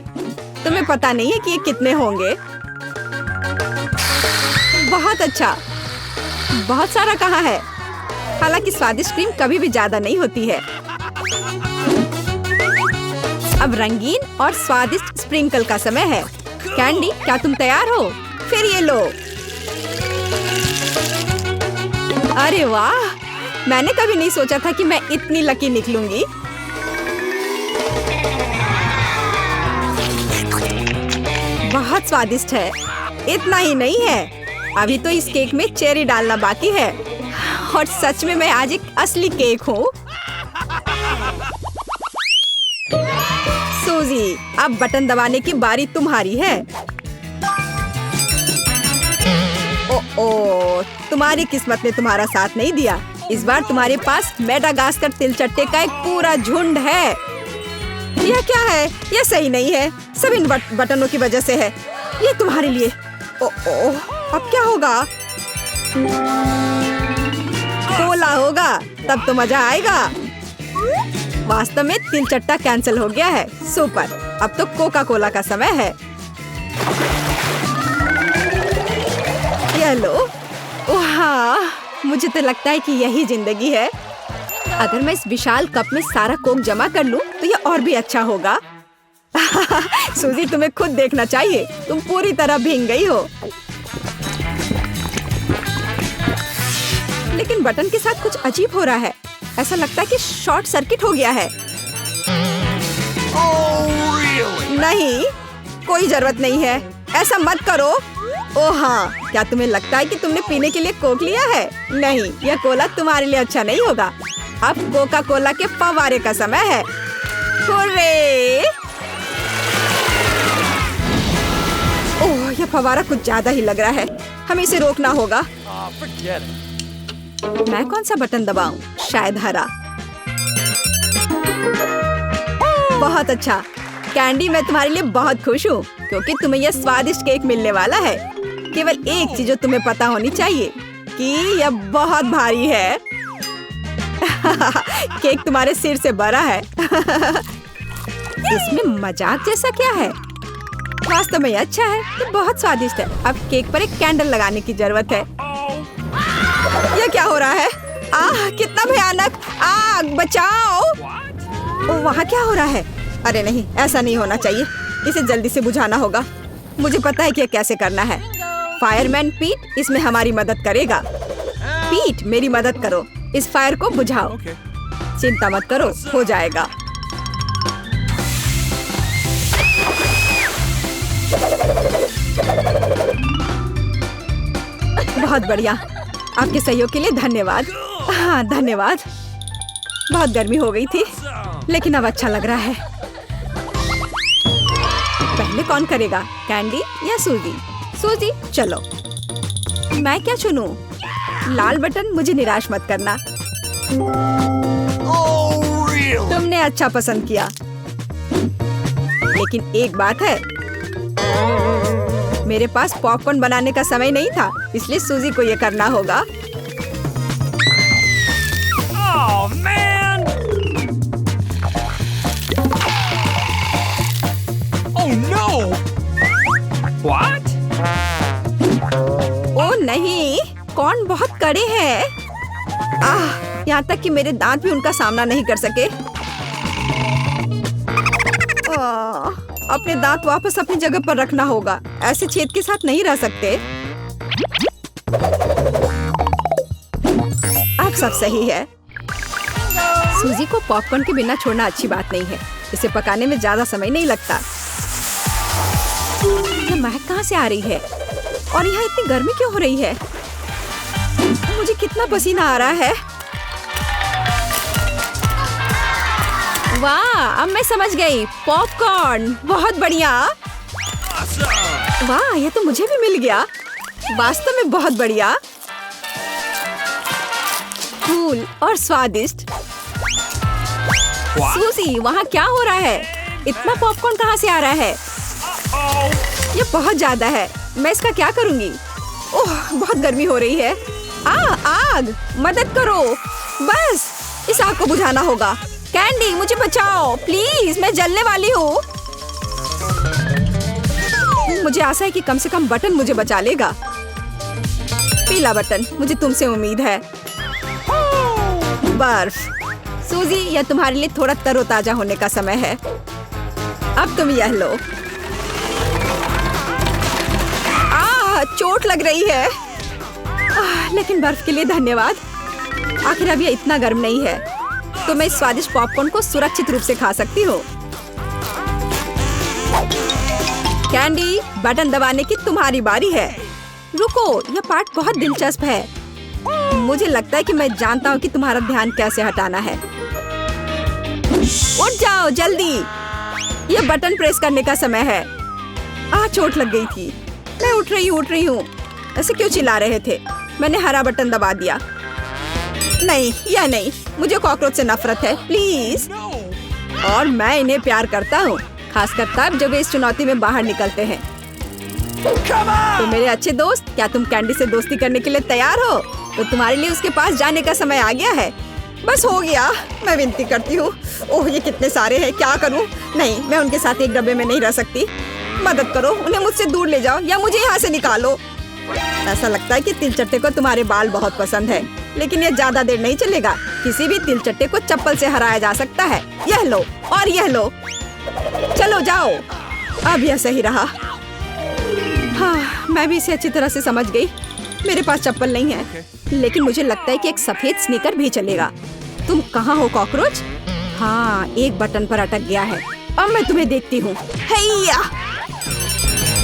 तुम्हें पता नहीं है कि ये कितने होंगे। बहुत अच्छा। बहुत सारा कहाँ है? हालांकि स्वादिष्ट क्रीम कभी भी ज्यादा नहीं होती है। अब रंगीन और स्वादिष्ट स्प्रिंकल का समय है। कैंडी, क्या तुम तैयार हो? फिर ये लो। अरे वाह, मैंने कभी नहीं सोचा था कि मैं इतनी लकी निकलूंगी। बहुत स्वादिष्ट है। इतना ही नहीं है, अभी तो इस केक में चेरी डालना बाकी है। और सच में मैं आज एक असली केक हूँ। सूजी, अब बटन दबाने की बारी तुम्हारी है। ओह, तुम्हारी किस्मत ने तुम्हारा साथ नहीं दिया। इस बार तुम्हारे पास मेडागास्कर तिलचट्टे का एक पूरा झुंड है। यह क्या है? यह सही नहीं है। सब इन बटनों की वजह से है। ये तुम्हारे लिए। ओह, अब क्या होगा? कोला होगा, तब तो मजा आएगा। वास्तव में तिलचट्टा कैंसिल हो गया है। सुपर। अब तो कोका कोला का समय है। ये लो। ओह, मुझे तो लगता है कि यही जिंदगी है। अगर मैं इस विशाल कप में सारा कोक जमा कर लूं, तो यह और भी अच्छा होगा। सूजी, तुम्हें खुद देखना चाहिए। तुम पूरी तरह भीग गई हो। लेकिन बटन के साथ कुछ अजीब हो रहा है। ऐसा लगता है कि शॉर्ट सर्किट हो गया है। नहीं, कोई जरूरत नहीं है। ऐसा मत करो। ओह हाँ, क्या तुम्हें लगता है कि तुमने पीने के लिए कोक लिया है? नहीं, यह कोला तुम्हारे लिए अच्छा नहीं होगा। अब कोका कोला के फव्वारे का समय है। हुर्रे! ओह, यह फव्वारा कुछ ज्यादा ही लग रहा है। हमें इसे रोकना होगा। मैं कौन सा बटन दबाऊं? शायद हरा। बहुत अच्छा कैंडी, मैं तुम्हारे लिए बहुत खुश हूँ क्योंकि तुम्हें यह स्वादिष्ट केक मिलने वाला है। केवल एक चीज जो तुम्हें पता होनी चाहिए कि यह बहुत भारी है। केक तुम्हारे सिर से बड़ा है। इसमें मजाक जैसा क्या है? वास्तव में यह अच्छा है, ये बहुत स्वादिष्ट है। अब केक पर एक कैंडल लगाने की जरूरत है। यह क्या हो रहा है? कितना भयानक! आग, बचाओ! वहाँ क्या हो रहा है? अरे नहीं, ऐसा नहीं होना चाहिए। इसे जल्दी से बुझाना होगा। मुझे पता है कि यह कैसे करना है। फायरमैन पीट इसमें हमारी मदद करेगा। पीट, मेरी मदद करो। इस फायर को बुझाओ। चिंता मत करो, हो जाएगा। बहुत बढ़िया। आपके सहयोग के लिए धन्यवाद। हाँ, धन्यवाद। बहुत गर्मी हो गई थी, लेकिन अब अच्छा लग रहा है। पहले कौन करेगा, कैंडी या सूजी? सूजी, चलो। मैं क्या चुनूं? लाल बटन, मुझे निराश मत करना। Oh, really? तुमने अच्छा पसंद किया, लेकिन एक बात है, मेरे पास पॉपकॉर्न बनाने का समय नहीं था, इसलिए सूजी को ये करना होगा। Oh, man! Oh, no! What? ओ नहीं, कॉर्न बहुत कड़े हैं। यहाँ तक कि मेरे दांत भी उनका सामना नहीं कर सके। अपने दांत वापस अपनी जगह पर रखना होगा, ऐसे छेद के साथ नहीं रह सकते। अब सब सही है। सूजी को पॉपकॉर्न के बिना छोड़ना अच्छी बात नहीं है, इसे पकाने में ज्यादा समय नहीं लगता। ये महक कहाँ से आ रही है और यहाँ इतनी गर्मी क्यों हो रही है? मुझे कितना पसीना आ रहा है। वाह, अब मैं समझ गई, पॉपकॉर्न, बहुत बढ़िया। वाह, ये तो मुझे भी मिल गया, वास्तव में बहुत बढ़िया, कूल और स्वादिष्ट। सूजी, वहाँ क्या हो रहा है? इतना पॉपकॉर्न कहाँ से आ रहा है? ये बहुत ज्यादा है, मैं इसका क्या करूँगी? ओह, बहुत गर्मी हो रही है। आग, मदद करो, बस इस आग को बुझाना होगा। कैंडी, मुझे बचाओ प्लीज, मैं जलने वाली हूँ। मुझे आशा है कि कम से कम बटन मुझे बचा लेगा। पीला बटन, मुझे तुमसे उम्मीद है। बर्फ, सूजी, यह तुम्हारे लिए थोड़ा तरोताजा होने का समय है। अब तुम यह लो। चोट लग रही है, लेकिन बर्फ के लिए धन्यवाद। आखिर अब यह इतना गर्म नहीं है, तो मैं इस स्वादिष्ट पॉपकॉर्न को सुरक्षित रूप से खा सकती हूँ। कैंडी, बटन दबाने की तुम्हारी बारी है। रुको, यह पार्ट बहुत दिलचस्प है। मुझे लगता है कि मैं जानता हूँ कि तुम्हारा ध्यान कैसे हटाना है। उठ जाओ जल्दी, यह बटन प्रेस करने का समय है। चोट लग गई थी। मैं उठ रही हूँ। ऐसे क्यों चिल्ला रहे थे? मैंने हरा बटन दबा दिया। नहीं, यह नहीं, मुझे कॉकरोच से नफरत है, प्लीज। और मैं इन्हें प्यार करता हूँ, खासकर तब जब वे इस चुनौती में बाहर निकलते हैं। तो मेरे अच्छे दोस्त, क्या तुम कैंडी से दोस्ती करने के लिए तैयार हो? तो तुम्हारे लिए उसके पास जाने का समय आ गया है। बस हो गया, मैं विनती करती हूँ। ओह, ये कितने सारे हैं, क्या करूँ? नहीं, मैं उनके साथ एक डब्बे में नहीं रह सकती। मदद करो, उन्हें मुझसे दूर ले जाओ या मुझे यहाँ से निकालो। ऐसा लगता है कि तिलचट्टे को तुम्हारे बाल बहुत पसंद है, लेकिन यह ज्यादा देर नहीं चलेगा। किसी भी तिलचट्टे को चप्पल से हराया जा सकता है। यह लो और यह लो, चलो जाओ। अब यह सही रहा। हाँ, मैं भी इसे अच्छी तरह से समझ गई। मेरे पास चप्पल नहीं है, लेकिन मुझे लगता है कि एक सफेद स्नीकर भी चलेगा। तुम कहाँ हो कॉकरोच? हाँ, एक बटन पर अटक गया है। अब मैं तुम्हें देखती हूँ। हैया!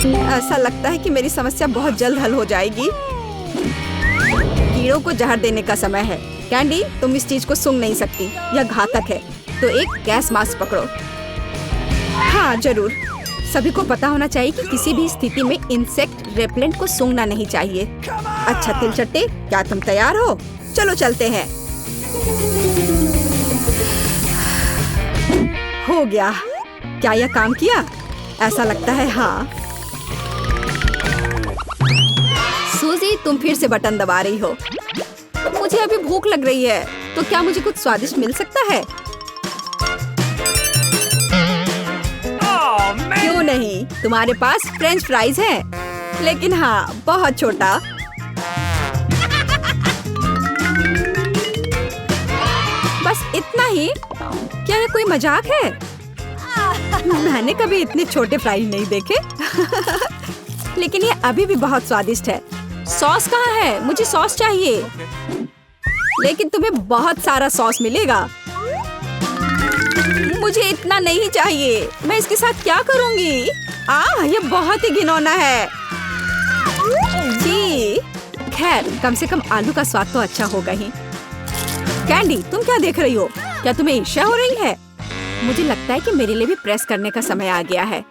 ऐसा लगता है कि मेरी समस्या बहुत जल्द हल हो जाएगी। कीड़ों को जहर देने का समय है। कैंडी, तुम इस चीज को सूंघ नहीं सकती, यह घातक है। तो एक गैस मास्क पकड़ो। हाँ जरूर, सभी को पता होना चाहिए कि किसी भी स्थिति में इंसेक्ट रेपेलेंट को सूंघना नहीं चाहिए। अच्छा तिलचट्टे, क्या तुम तैयार हो? चलो चलते हैं। हो गया। क्या यह काम किया? ऐसा लगता है हाँ। सूजी, तुम फिर से बटन दबा रही हो। मुझे अभी भूख लग रही है, तो क्या मुझे कुछ स्वादिष्ट मिल सकता है? क्यों नहीं, तुम्हारे पास फ्रेंच फ्राइज है, लेकिन हाँ, बहुत छोटा। बस इतना ही? क्या ये कोई मजाक है? मैंने कभी इतने छोटे फ्राइज नहीं देखे। लेकिन ये अभी भी बहुत स्वादिष्ट है। सॉस कहाँ है? मुझे सॉस चाहिए। लेकिन तुम्हें बहुत सारा सॉस मिलेगा। मुझे इतना नहीं चाहिए। मैं इसके साथ क्या करूँगी? ये बहुत ही घिनौना है। जी, खैर कम से कम आलू का स्वाद तो अच्छा होगा ही। कैंडी, तुम क्या देख रही हो? क्या तुम्हें ईर्ष्या हो रही है? मुझे लगता है कि मेरे लिए भी प्रेस करने का समय आ गया है।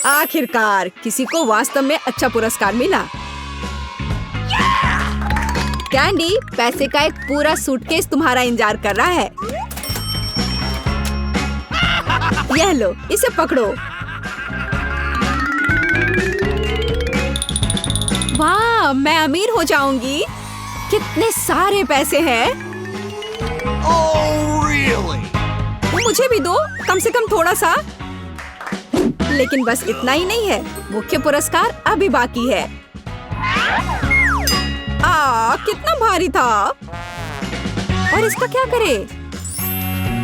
आखिरकार किसी को वास्तव में अच्छा पुरस्कार मिला। कैंडी, पैसे का एक पूरा सूटकेस तुम्हारा इंतजार कर रहा है। यह लो, इसे पकड़ो। वाह, मैं अमीर हो जाऊंगी। कितने सारे पैसे हैं। Oh, really? मुझे भी दो, कम से कम थोड़ा सा। लेकिन बस इतना ही नहीं है, मुख्य पुरस्कार अभी बाकी है। कितना भारी था। और इसका क्या करे?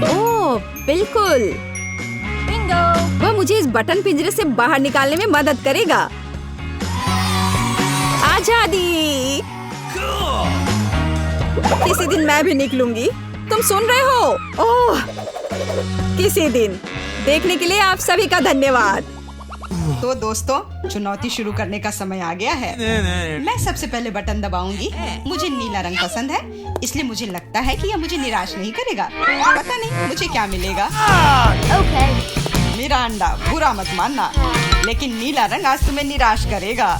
ओह, बिल्कुल। Bingo. वह मुझे इस बटन पिंजरे से बाहर निकालने में मदद करेगा। आजादी। किसी दिन मैं भी निकलूंगी। तुम सुन रहे हो? ओह, किसी दिन। देखने के लिए आप सभी का धन्यवाद। तो दोस्तों, चुनौती शुरू करने का समय आ गया है। मैं सबसे पहले बटन दबाऊंगी। मुझे नीला रंग पसंद है, इसलिए मुझे लगता है कि यह मुझे निराश नहीं करेगा। पता नहीं मुझे क्या मिलेगा। Okay. मेरा अंडा, बुरा मत मानना, लेकिन नीला रंग आज तुम्हें निराश करेगा।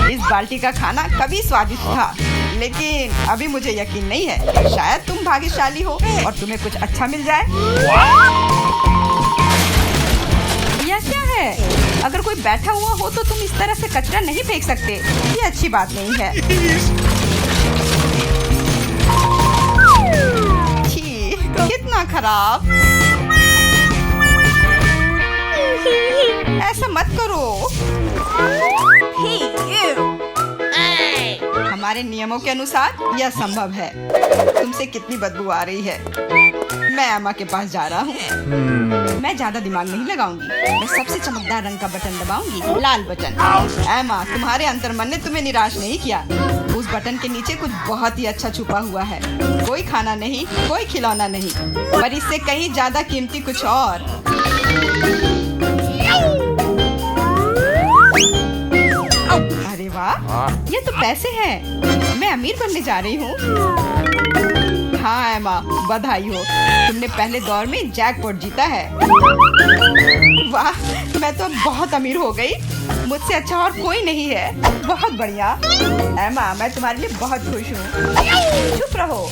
इस बाल्टी का खाना कभी स्वादिष्ट था, लेकिन अभी मुझे यकीन नहीं है। शायद तुम भाग्यशाली हो और तुम्हें कुछ अच्छा मिल जाए। यह क्या है? अगर कोई बैठा हुआ हो तो तुम इस तरह से कचरा नहीं फेंक सकते। ये अच्छी बात नहीं है। छी, कितना खराब। ऐसा मत करो। हमारे नियमों के अनुसार यह संभव है। तुमसे कितनी बदबू आ रही है। मैं एमा के पास जा रहा हूँ। मैं ज्यादा दिमाग नहीं लगाऊंगी। मैं सबसे चमकदार रंग का बटन दबाऊंगी, लाल बटन। एमा, तुम्हारे अंतर्मन ने तुम्हें निराश नहीं किया। उस बटन के नीचे कुछ बहुत ही अच्छा छुपा हुआ है। कोई खाना नहीं, कोई खिलौना नहीं, पर इससे कहीं ज्यादा कीमती कुछ और। अरे वाह, ये तो पैसे हैं। मैं अमीर बनने जा रही हूँ। हाँ एमा, बधाई हो। तुमने पहले दौर में जैकपॉट जीता है। वाह, मैं तो बहुत अमीर हो गई। मुझसे अच्छा और कोई नहीं है। बहुत बढ़िया। एमा, मैं तुम्हारे लिए बहुत खुश हूँ। चुप रहो,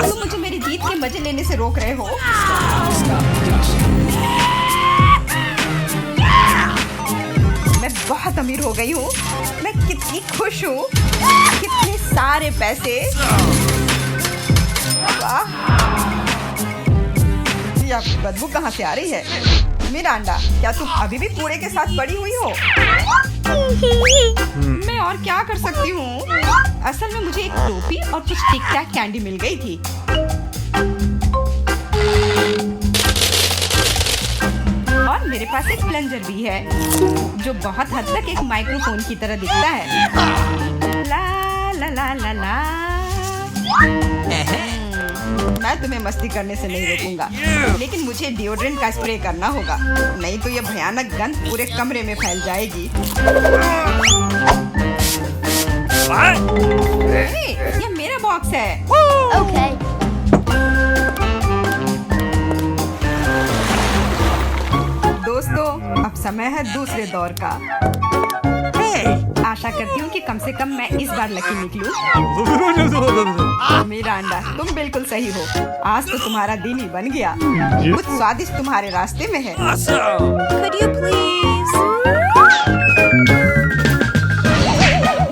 तुम मुझे मेरी जीत के मजे लेने से रोक रहे हो। मैं बहुत अमीर हो गई हूँ। मैं कितनी खुश हूँ। कितने सारे पैसे। ये आपकी बदबू कहाँ से आ रही है? मिरांडा, क्या तुम अभी भी कूड़े के साथ पड़ी हुई हो? मैं और क्या कर सकती हूँ? असल में मुझे एक टोपी और कुछ टिक टैक कैंडी मिल गई थी। और मेरे पास एक प्लंजर भी है, जो बहुत हद तक एक माइक्रोफोन की तरह दिखता है। ला ला ला ला ला। मैं तुम्हें मस्ती करने से नहीं रोकूंगा, लेकिन मुझे डिओड्रेंट का स्प्रे करना होगा, नहीं तो यह भयानक गंध पूरे कमरे में फैल जाएगी। ये मेरा बॉक्स है। Okay. दोस्तों, अब समय है दूसरे दौर का। आशा करती हूँ कि कम से कम मैं इस बार लकी निकलूं। मिरांडा, तुम बिल्कुल सही हो। आज तो तुम्हारा दिन ही बन गया। कुछ स्वादिष्ट तुम्हारे रास्ते में है। Could you please?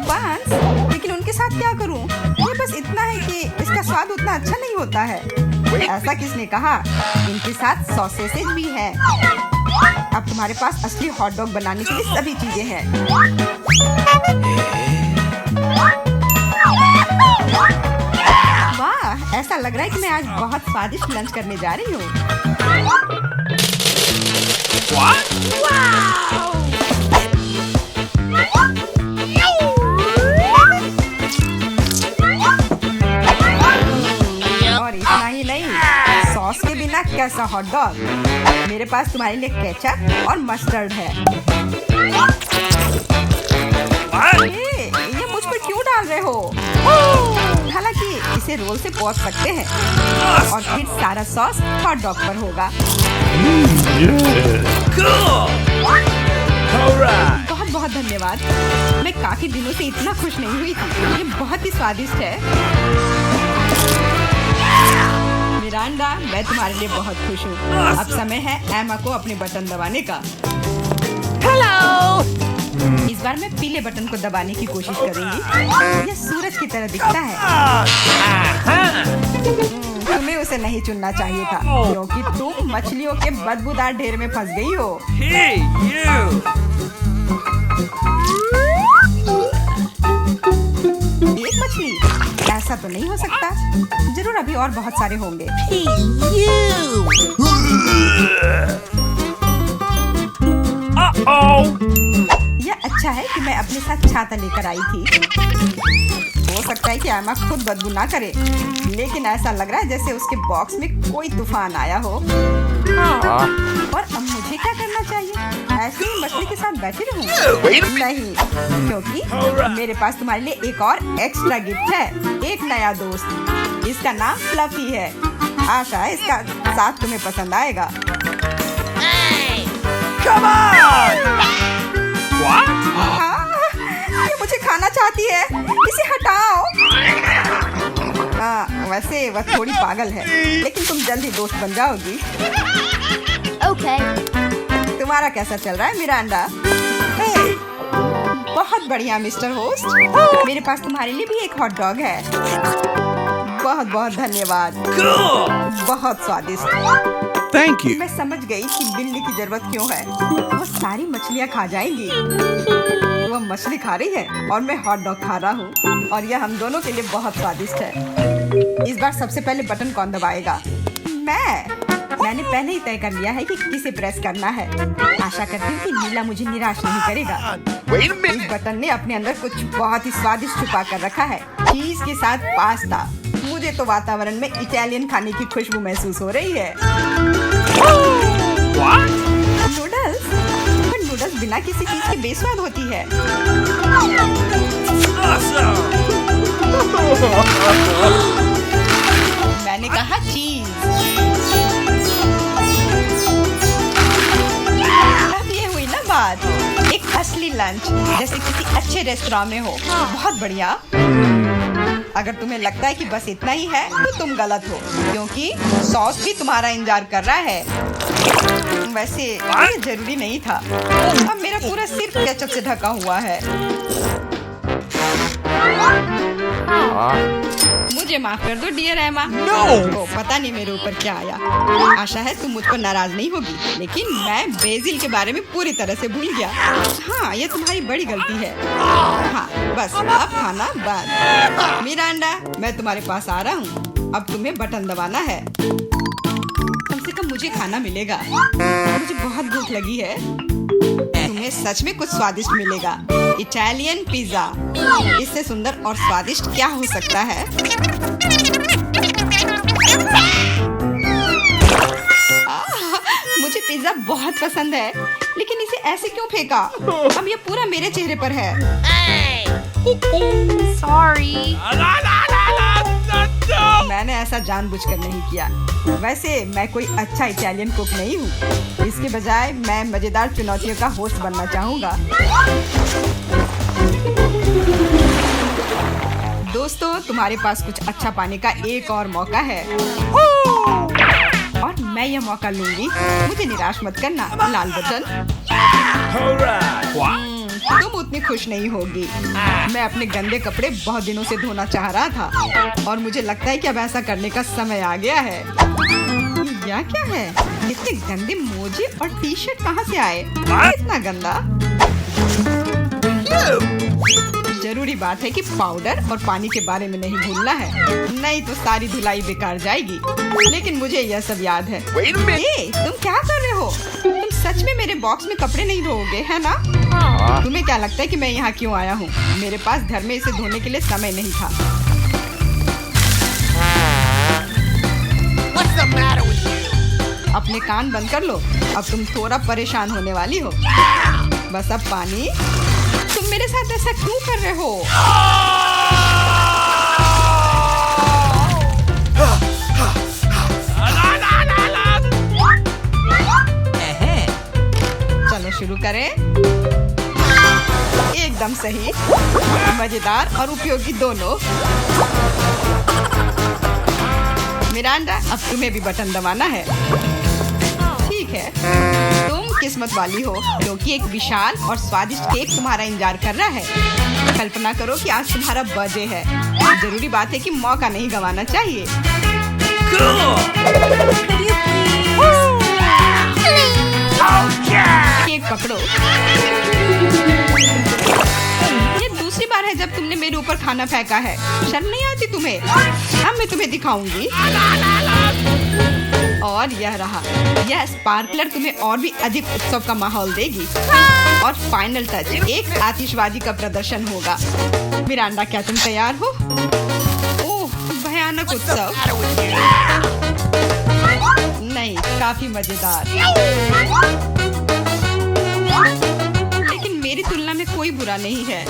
बांस, लेकिन उनके साथ क्या करूँ? ये बस इतना है कि इसका स्वाद उतना अच्छा नहीं होता है। ऐसा किसने कहा? इनके साथ सॉसेज भी है। अब तुम्हारे पास असली हॉट डॉग बनाने के लिए सभी चीजें हैं। वाह, ऐसा लग रहा है कि मैं आज बहुत स्वादिष्ट लंच करने जा रही हूँ। और इतना ही नहीं, सॉस के बिना कैसा हॉट डॉग। मेरे पास तुम्हारे लिए केचप और मस्टर्ड है। ये मुझ पर क्यों डाल रहे हो? हालांकि इसे रोल से पोंछ सकते हैं और फिर सारा सॉस हॉट डॉग पर होगा। Cool. बहुत धन्यवाद। मैं काफी दिनों से इतना खुश नहीं हुई थी। ये बहुत ही स्वादिष्ट है। मिरांडा, मैं तुम्हारे लिए बहुत खुश हूँ। अब समय है एमा को अपने बटन दबाने का। Hello! इस बार मैं पीले बटन को दबाने की कोशिश करूंगी। यह सूरज की तरह दिखता है। तुम्हें उसे नहीं चुनना चाहिए था, क्योंकि तुम मछलियों के बदबूदार ढेर में फंस गई हो। Hey, you! एक मछली? ऐसा तो नहीं हो सकता। जरूर अभी और बहुत सारे होंगे। Uh-oh! यह अच्छा है कि मैं अपने साथ छाता लेकर आई थी। हो सकता है कि एमा खुद बदबू ना करे, लेकिन ऐसा लग रहा है जैसे उसके बॉक्स में कोई तूफान आया हो। और अब मुझे क्या करना चाहिए? ऐसे ही मछली के साथ बैठी रहूं? नहीं, क्योंकि मेरे पास तुम्हारे लिए एक और एक्स्ट्रा गिफ्ट है। एक नया दोस्त। इसका नाम फ्लफी है। आशा है इसका साथ तुम्हें पसंद आएगा। Come on! What? हाँ, ये मुझे खाना चाहती है। इसे हटाओ। हाँ, वैसे वह थोड़ी पागल है, लेकिन तुम जल्दी दोस्त बन जाओगी। Okay. तुम्हारा कैसा चल रहा है मिरांडा? हे, बहुत बढ़िया मिस्टर होस्ट। मेरे पास तुम्हारे लिए भी एक हॉट डॉग है। बहुत बहुत धन्यवाद। Cool! बहुत स्वादिष्ट। Thank you. मैं समझ गई कि बिल्ली की जरूरत क्यों है। वो सारी मछलियाँ खा जाएंगी। वो मछली खा रही है और मैं हॉट डॉग खा रहा हूँ, और यह हम दोनों के लिए बहुत स्वादिष्ट है। इस बार सबसे पहले बटन कौन दबाएगा? मैंने पहले ही तय कर लिया है कि किसे प्रेस करना है। आशा करती हूँ कि नीला मुझे निराश नहीं करेगा। Wait a इस minute! बटन ने अपने अंदर कुछ बहुत ही स्वादिष्ट छुपा कर रखा है। चीज के साथ पास्ता। मुझे तो वातावरण में इटालियन खाने की खुशबू महसूस हो रही है। What? नूडल्स? पर नूडल्स बिना किसी चीज के बेस्वाद होती है। Awesome! मैंने कहा चीज। अब ये हुई ना बात। एक असली लंच, जैसे किसी अच्छे रेस्टोरेंट में हो। बहुत बढ़िया। अगर तुम्हें लगता है कि बस इतना ही है, तो तुम गलत हो, क्योंकि सॉस भी तुम्हारा इंतजार कर रहा है। वैसे ये जरूरी नहीं था। अब मेरा पूरा सिर केचप से ढका हुआ है। मुझे माफ कर दो डियर एमा। No! पता नहीं मेरे ऊपर क्या आया। आशा है तुम मुझ पर नाराज नहीं होगी, लेकिन मैं बेसिल के बारे में पूरी तरह से भूल गया। हाँ, ये तुम्हारी बड़ी गलती है। हाँ, बस अब खाना बंद। मिरांडा, मैं तुम्हारे पास आ रहा हूँ। अब तुम्हें बटन दबाना है। कम से कम मुझे खाना मिलेगा। मुझे बहुत भूख लगी है। तुम्हें सच में कुछ स्वादिष्ट मिलेगा। Italian pizza. इससे सुंदर और स्वादिष्ट क्या हो सकता है? मुझे पिज्जा बहुत पसंद है, लेकिन इसे ऐसे क्यों फेंका? अब ये पूरा मेरे चेहरे पर है। Sorry. La la la la! No! मैंने ऐसा जानबूझकर नहीं किया। वैसे मैं कोई अच्छा इटालियन कुक नहीं हूँ। इसके बजाय मैं मजेदार चुनौतियों का होस्ट बनना चाहूँगा। दोस्तों, तुम्हारे पास कुछ अच्छा पाने का एक और मौका है, और मैं यह मौका लूंगी। मुझे निराश मत करना। लाल बटन। Alright! What? तुम उतनी खुश नहीं होगी। मैं अपने गंदे कपड़े बहुत दिनों से धोना चाह रहा था, और मुझे लगता है कि अब ऐसा करने का समय आ गया है। यह क्या है? इतने गंदे मोजे और टी शर्ट कहाँ से आए? इतना गंदा। जरूरी बात है कि पाउडर और पानी के बारे में नहीं भूलना है, नहीं तो सारी धुलाई बेकार जाएगी। लेकिन मुझे यह सब याद है। Wait a minute! ए, तुम क्या कर रहे हो? तुम सच में मेरे बॉक्स में कपड़े नहीं धोओगे, है ना? तुम्हें क्या लगता है कि मैं यहाँ क्यों आया हूँ? मेरे पास घर में इसे धोने के लिए समय नहीं था। What's the matter with you? अपने कान बंद कर लो। अब तुम थोड़ा परेशान होने वाली हो। बस अब पानी। तुम मेरे साथ ऐसा क्यों कर रहे हो? La la la la! चलो शुरू करें। एकदम सही, मजेदार और उपयोगी दोनों। मिरांडा, अब तुम्हें भी बटन दबाना है। ठीक है, तुम किस्मत वाली हो क्योंकि एक विशाल और स्वादिष्ट केक तुम्हारा इंतजार कर रहा है। कल्पना करो कि आज तुम्हारा बर्थडे है। जरूरी बात है कि मौका नहीं गंवाना चाहिए। केक पकड़ो। ये दूसरी बार है जब तुमने मेरे ऊपर खाना फेंका है। शर्म नहीं आती तुम्हें? अब मैं तुम्हें दिखाऊंगी। और यह रहा, यह स्पार्कलर तुम्हें और भी अधिक उत्सव का माहौल देगी। और फाइनल टच, एक आतिशबाजी का प्रदर्शन होगा। मिरांडा, क्या तुम तैयार हो? ओह, भयानक उत्सव। नहीं, काफी मजेदार। लेकिन मेरी तुलना में कोई बुरा नहीं है।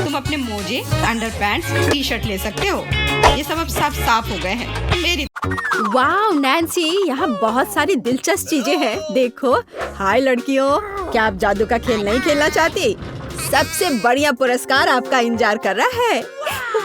तुम अपने मोजे, अंडरपैंट्स, टी शर्ट ले सकते हो। ये सब अब सब साफ हो गए हैं। मेरी वाह नैन्सी, यहाँ बहुत सारी दिलचस्प चीजें हैं। देखो। हाय लड़कियों, क्या आप जादू का खेल नहीं खेलना चाहती? सबसे बढ़िया पुरस्कार आपका इंतजार कर रहा है।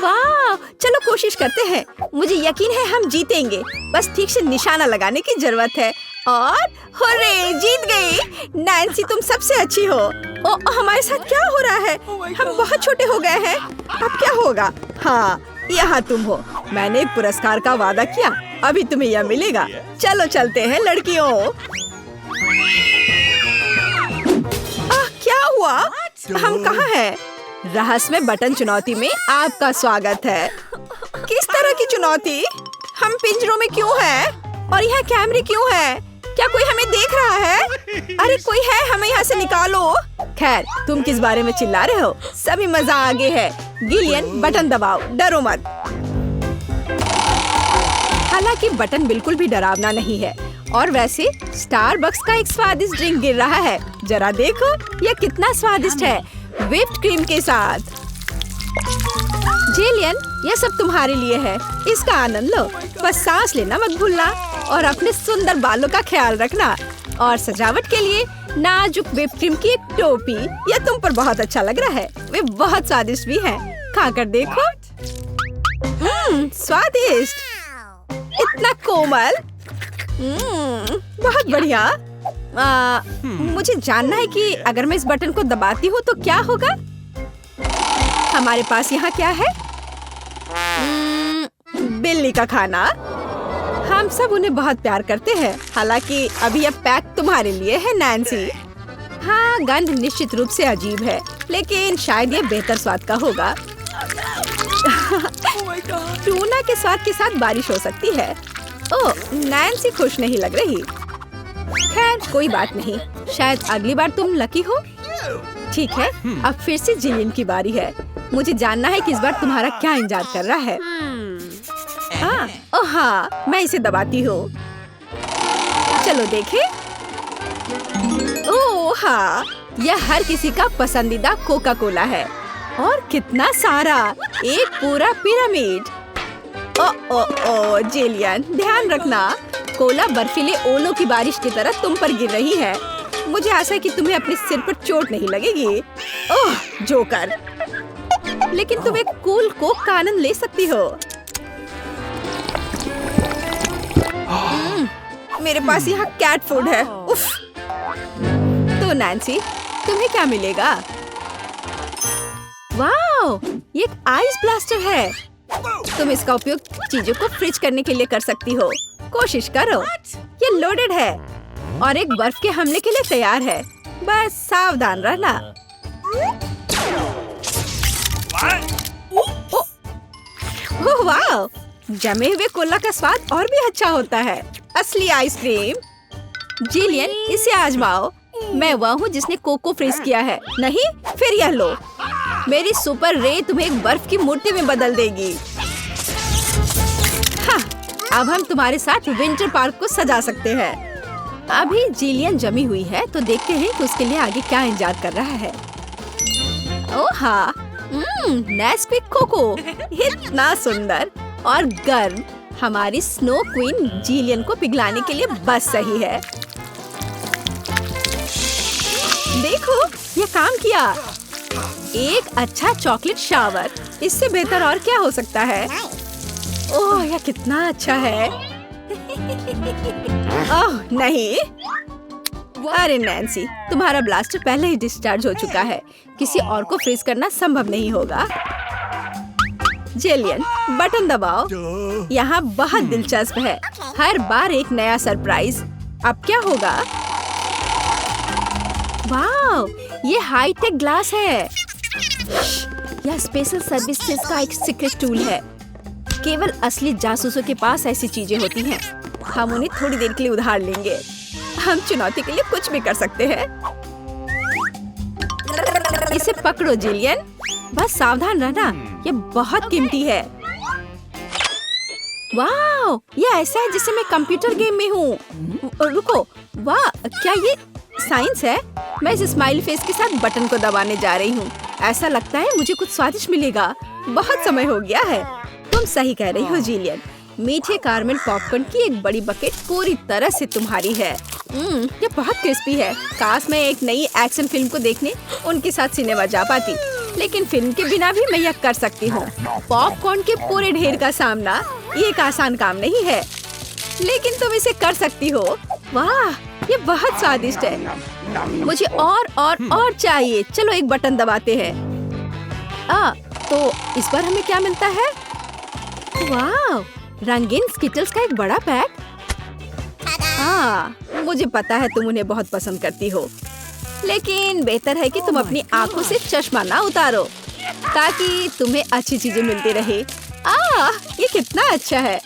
वाह, चलो कोशिश करते हैं। मुझे यकीन है हम जीतेंगे। बस ठीक से निशाना लगाने की जरूरत है। और हुर्रे, जीत गई। नैन्सी, तुम सबसे अच्छी हो। ओ, हमारे साथ क्या हो रहा है? हम बहुत छोटे हो गए हैं। अब क्या होगा? हाँ, यहाँ तुम हो। मैंने एक पुरस्कार का वादा किया, अभी तुम्हें यह मिलेगा। चलो चलते हैं लड़कियों। क्या हुआ? हम कहाँ हैं? रहस्यमय बटन चुनौती में आपका स्वागत है। किस तरह की चुनौती? हम पिंजरों में क्यों हैं? और यहाँ कैमरे क्यों हैं? क्या कोई हमें देख रहा है? अरे कोई है, हमें यहाँ से निकालो। खैर, तुम किस बारे में चिल्ला रहे हो? सभी मजा आगे है। गिलियन, बटन दबाओ, डरो मत। हालांकि बटन बिल्कुल भी डरावना नहीं है। और वैसे स्टारबक्स का एक स्वादिष्ट ड्रिंक गिर रहा है। जरा देखो, यह कितना स्वादिष्ट है, व्हिप्ड क्रीम के साथ। जेलियन, यह सब तुम्हारे लिए है। इसका आनंद लो। बस सांस लेना मत भूलना और अपने सुंदर बालों का ख्याल रखना। और सजावट के लिए नाजुक व्हिप्ड क्रीम की एक टोपी। यह तुम पर बहुत अच्छा लग रहा है। वे बहुत स्वादिष्ट भी हैं। खाकर देखो। स्वादिष्ट, इतना कोमल। बहुत बढ़िया। मुझे जानना है कि अगर मैं इस बटन को दबाती हूँ तो क्या होगा? हमारे पास यहाँ क्या है? बिल्ली का खाना। हम सब उन्हें बहुत प्यार करते हैं। हालांकि अभी यह पैक तुम्हारे लिए है नैन्सी। हाँ, गंध निश्चित रूप से अजीब है, लेकिन शायद यह बेहतर स्वाद का होगा। टूना के स्वाद के साथ बारिश हो सकती है। ओह, नैन्सी खुश नहीं लग रही। खैर, कोई बात नहीं। शायद अगली बार तुम लकी हो। ठीक है, अब फिर से जिलियन की बारी है। मुझे जानना है कि इस बार तुम्हारा क्या इंतजार कर रहा है। ओह हाँ, मैं इसे दबाती हूँ। चलो देखें। ओह हाँ, यह हर किसी का पसंदीदा कोका कोला है। और कितना सारा, एक पूरा पिरामिड। ओ जेलियन, ध्यान रखना, कोला बर्फीले ओलों की बारिश की तरह तुम पर गिर रही है। मुझे आशा है कि तुम्हें अपने सिर पर चोट नहीं लगेगी। ओह जोकर, लेकिन तुम एक कूल कोक का आनंद ले सकती हो। मेरे पास यहाँ कैट फूड है। उफ। तो नैन्सी, तुम्हें क्या मिलेगा? वाओ, ये एक आइस ब्लास्टर है। तुम इसका उपयोग चीजों को फ्रीज करने के लिए कर सकती हो। कोशिश करो। ये लोडेड है और एक बर्फ के हमले के लिए तैयार है। बस सावधान रहना। ओह वाओ, जमे हुए कोला का स्वाद और भी अच्छा होता है। असली आइसक्रीम। जिलियन, इसे आजमाओ। मैं वह हूँ जिसने कोको फ्रीज किया है। नहीं, फिर यह लो। मेरी सुपर रे तुम्हें एक बर्फ की मूर्ति में बदल देगी। हाँ, अब हम तुम्हारे साथ विंटर पार्क को सजा सकते हैं। अभी जिलियन जमी हुई है, तो देखते हैं कि उसके लिए आगे क्या इंतजार कर रहा है। ओह हाँ, नेस्क्विक कोको, इतना सुंदर और गर्म। हमारी स्नो क्वीन जिलियन को पिघलाने के लिए बस सही है। देखो, ये काम किया। एक अच्छा चॉकलेट शावर, इससे बेहतर और क्या हो सकता है? ओह, यह कितना अच्छा है। ओह नहीं, अरे नैन्सी, तुम्हारा ब्लास्टर पहले ही डिस्चार्ज हो चुका है। किसी और को फ्रीज करना संभव नहीं होगा। जेलियन, बटन दबाओ। यहाँ बहुत दिलचस्प है। हर बार एक नया सरप्राइज। अब क्या होगा? वाह, ये हाईटेक ग्लास है। यह स्पेशल सर्विसेज का एक सीक्रेट टूल है। केवल असली जासूसों के पास ऐसी चीजें होती हैं। हम उन्हें थोड़ी देर के लिए उधार लेंगे। हम चुनौती के लिए कुछ भी कर सकते हैं। इसे पकड़ो जिलियन, बस सावधान रहना, ये बहुत कीमती है। वाह, ये ऐसा है जैसे मैं कंप्यूटर गेम में हूँ। रुको, वाह, क्या ये साइंस है? मैं इस स्माइल फेस के साथ बटन को दबाने जा रही हूँ। ऐसा लगता है मुझे कुछ स्वादिष्ट मिलेगा। बहुत समय हो गया है। तुम सही कह रही हो जिलियन। मीठे कारमेल पॉपकॉर्न की एक बड़ी बकेट पूरी तरह से तुम्हारी है। ये बहुत क्रिस्पी है। काश मैं एक नई एक्शन फिल्म को देखने उनके साथ सिनेमा जा पाती, लेकिन फिल्म के बिना भी मैं यह कर सकती हूँ। पॉपकॉर्न के पूरे ढेर का सामना ये एक आसान काम नहीं है, लेकिन तुम इसे कर सकती हो। वाह, ये बहुत स्वादिष्ट है। मुझे और चाहिए। चलो एक बटन दबाते हैं। तो इस बार हमें क्या मिलता है? वाह, रंगीन स्किटल्स का एक बड़ा पैक। मुझे पता है तुम उन्हें बहुत पसंद करती हो, लेकिन बेहतर है कि तुम अपनी आंखों से चश्मा ना उतारो ताकि तुम्हें अच्छी चीजें मिलती रहे। ये कितना अच्छा है।